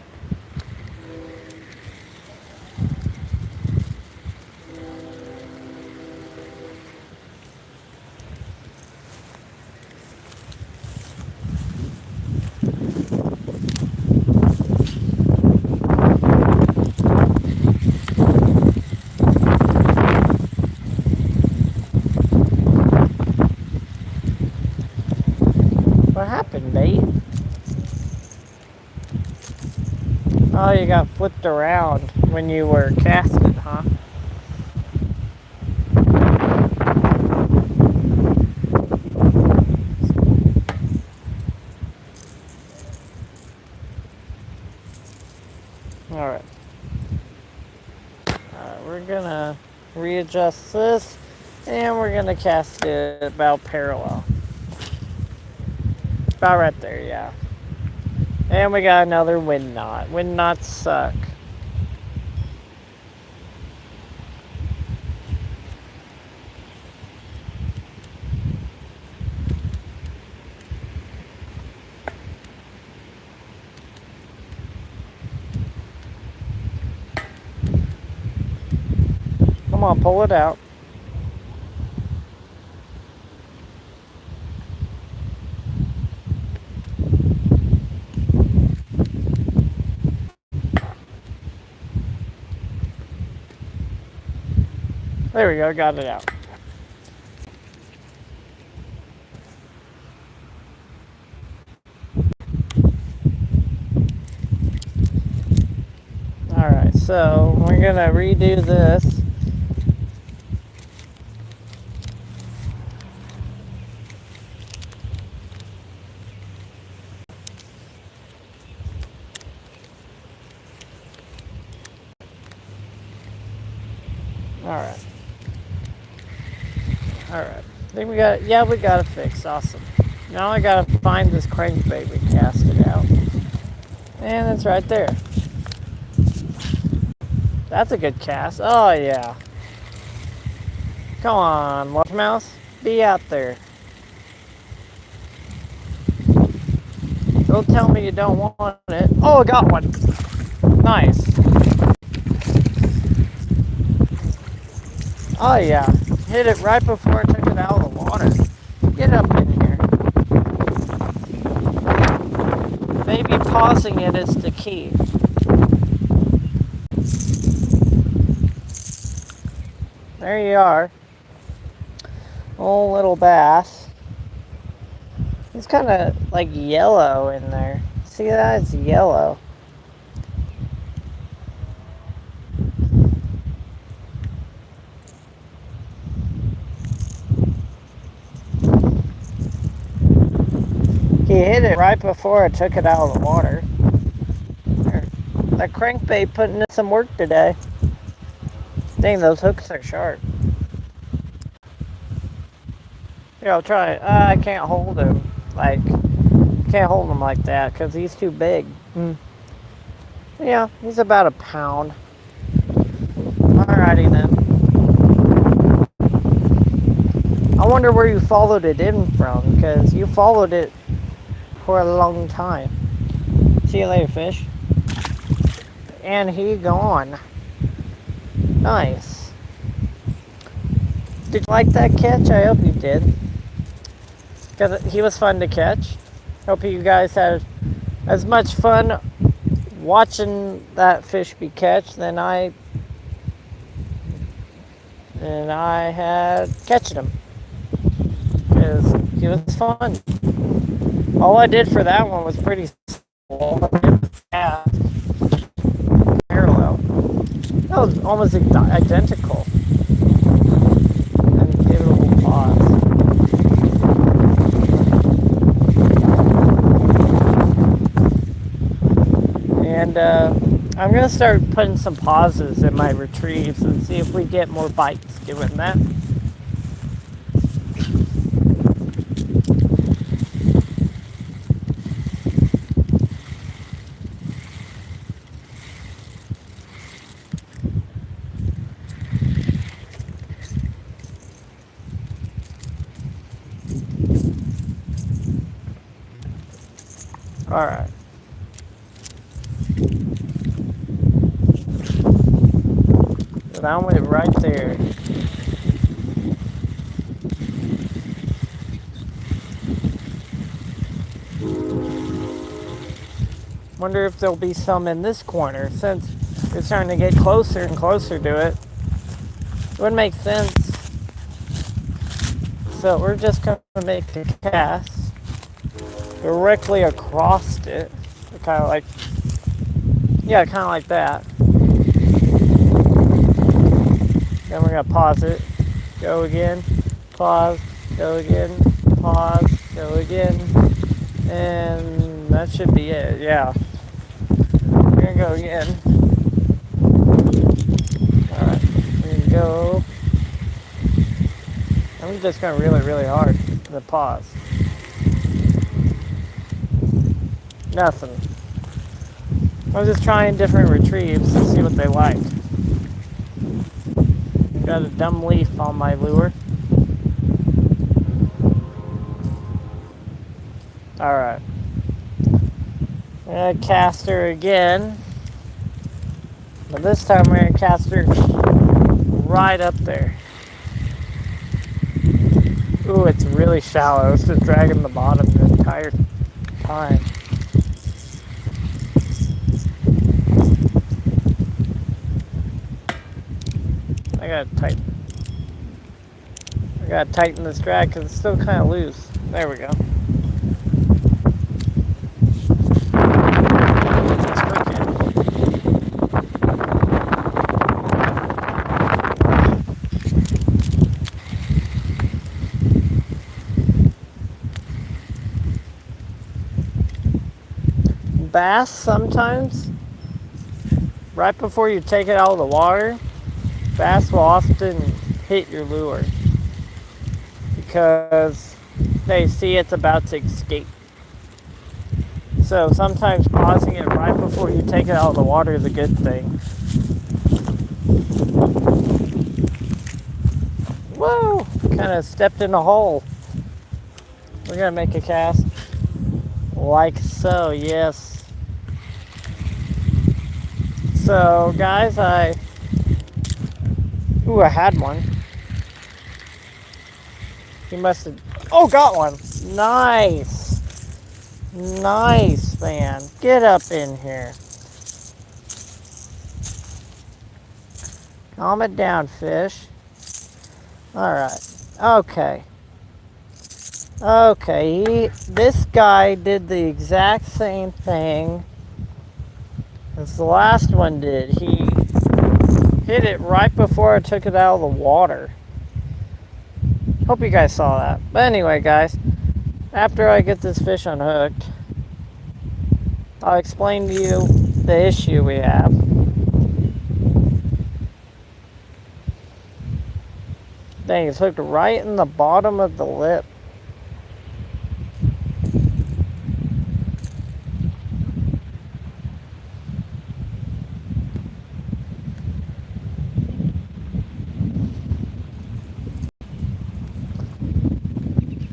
What happened, mate? Oh, you got flipped around when you were casting, huh? Alright. We're gonna readjust this and we're gonna cast it about parallel. About right there, yeah. And we got another wind knot. Wind knots suck. on, pull it out. There we go, got it out. Alright, so we're gonna redo this. Alright. Alright. I think we got it. Yeah, we got it fixed. Awesome. Now I gotta find this crankbait we casted out. And it's right there. That's a good cast. Oh, yeah. Come on, largemouth. Be out there. Don't tell me you don't want it. Oh, I got one. Nice. Oh, yeah. Hit it right before I took it out of the water. Get up in here. Maybe pausing it is the key. There you are. Oh, little bass. He's kind of like yellow in there. See that? It's yellow. He hit it right before I took it out of the water. That crankbait putting in some work today. Dang, those hooks are sharp. Here, I'll try it. I can't hold him. Can't hold him like that because he's too big. Yeah, he's about a pound. Alrighty then. I wonder where you followed it in from, because you followed it for a long time. See you later, fish. And he gone. Nice. Did you like that catch? I hope you did. Because he was fun to catch. Hope you guys had as much fun watching that fish be catched than I had catching him. Because he was fun. All I did for that one was pretty simple. Parallel. That was almost identical. And give it a little pause. And I'm going to start putting some pauses in my retrieves and see if we get more bites doing that. Alright. So that went right there. Wonder if there'll be some in this corner since it's starting to get closer and closer to it. It would make sense. So we're just going to make a cast directly across it. Kind of like, yeah, kind of like that. Then we're going to pause it. Go again. Pause. Go again. Pause. Go again. And that should be it. Yeah. We're going to go again. Alright. We're going to go. I'm just going really, really hard. The pause. Nothing. I was just trying different retrieves to see what they like. Got a dumb leaf on my lure. Alright. I'm gonna cast her again. But this time we're gonna cast her right up there. Ooh, it's really shallow. It's just dragging the bottom the entire time. I gotta tighten this drag because it's still kind of loose. There we go. Bass sometimes, right before you take it out of the water, bass will often hit your lure because they see it's about to escape. So sometimes pausing it right before you take it out of the water is a good thing. Whoa! Kind of stepped in a hole. We're gonna make a cast like so, yes. So guys, I had one. He must have, got one. Nice. Nice, man. Get up in here. Calm it down, fish. Alright. Okay. Okay, this guy did the exact same thing as the last one did. He hit it right before I took it out of the water. Hope you guys saw that. But anyway, guys, after I get this fish unhooked, I'll explain to you the issue we have. Dang, it's hooked right in the bottom of the lip.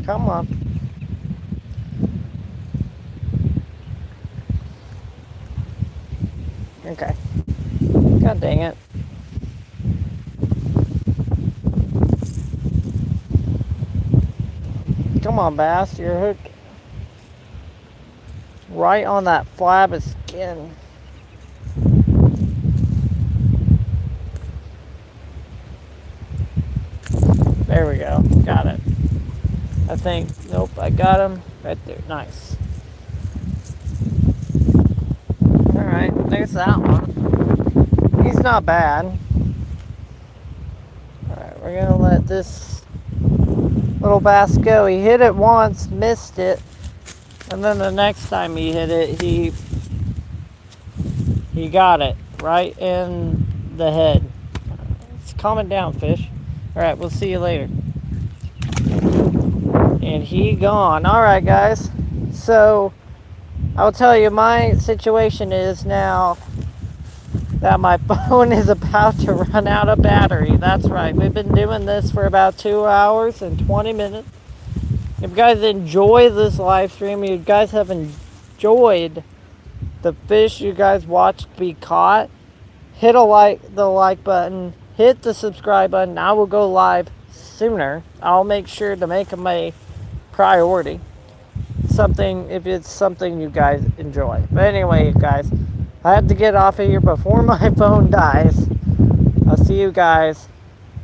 Come on. Okay. God dang it. Come on, bass. You're hooked right on that flab of skin. There we go. Got it. I think, nope, I got him right there. Nice. Alright, there's that one. He's not bad. Alright, we're gonna let this little bass go. He hit it once, missed it, and then the next time he hit it, he got it right in the head. It's calming down, fish. Alright, we'll see you later. And he gone. Alright, guys. So, I'll tell you, my situation is now that my phone is about to run out of battery. That's right. We've been doing this for about 2 hours and 20 minutes. If you guys enjoy this live stream, you guys have enjoyed the fish you guys watched be caught, hit the like button, hit the subscribe button. I will go live sooner. I'll make sure to make them a priority. If it's something you guys enjoy. But anyway, guys, I have to get off of here before my phone dies. I'll see you guys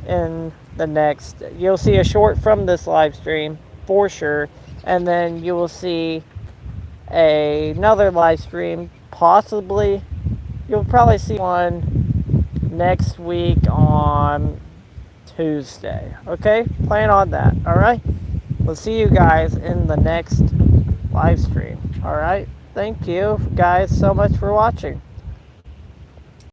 in the next. You'll see a short from this live stream for sure, and then you will see another live stream. Possibly, you'll probably see one next week on Tuesday. Okay, plan on that. All right. We'll see you guys in the next live stream. All right. Thank you guys so much for watching.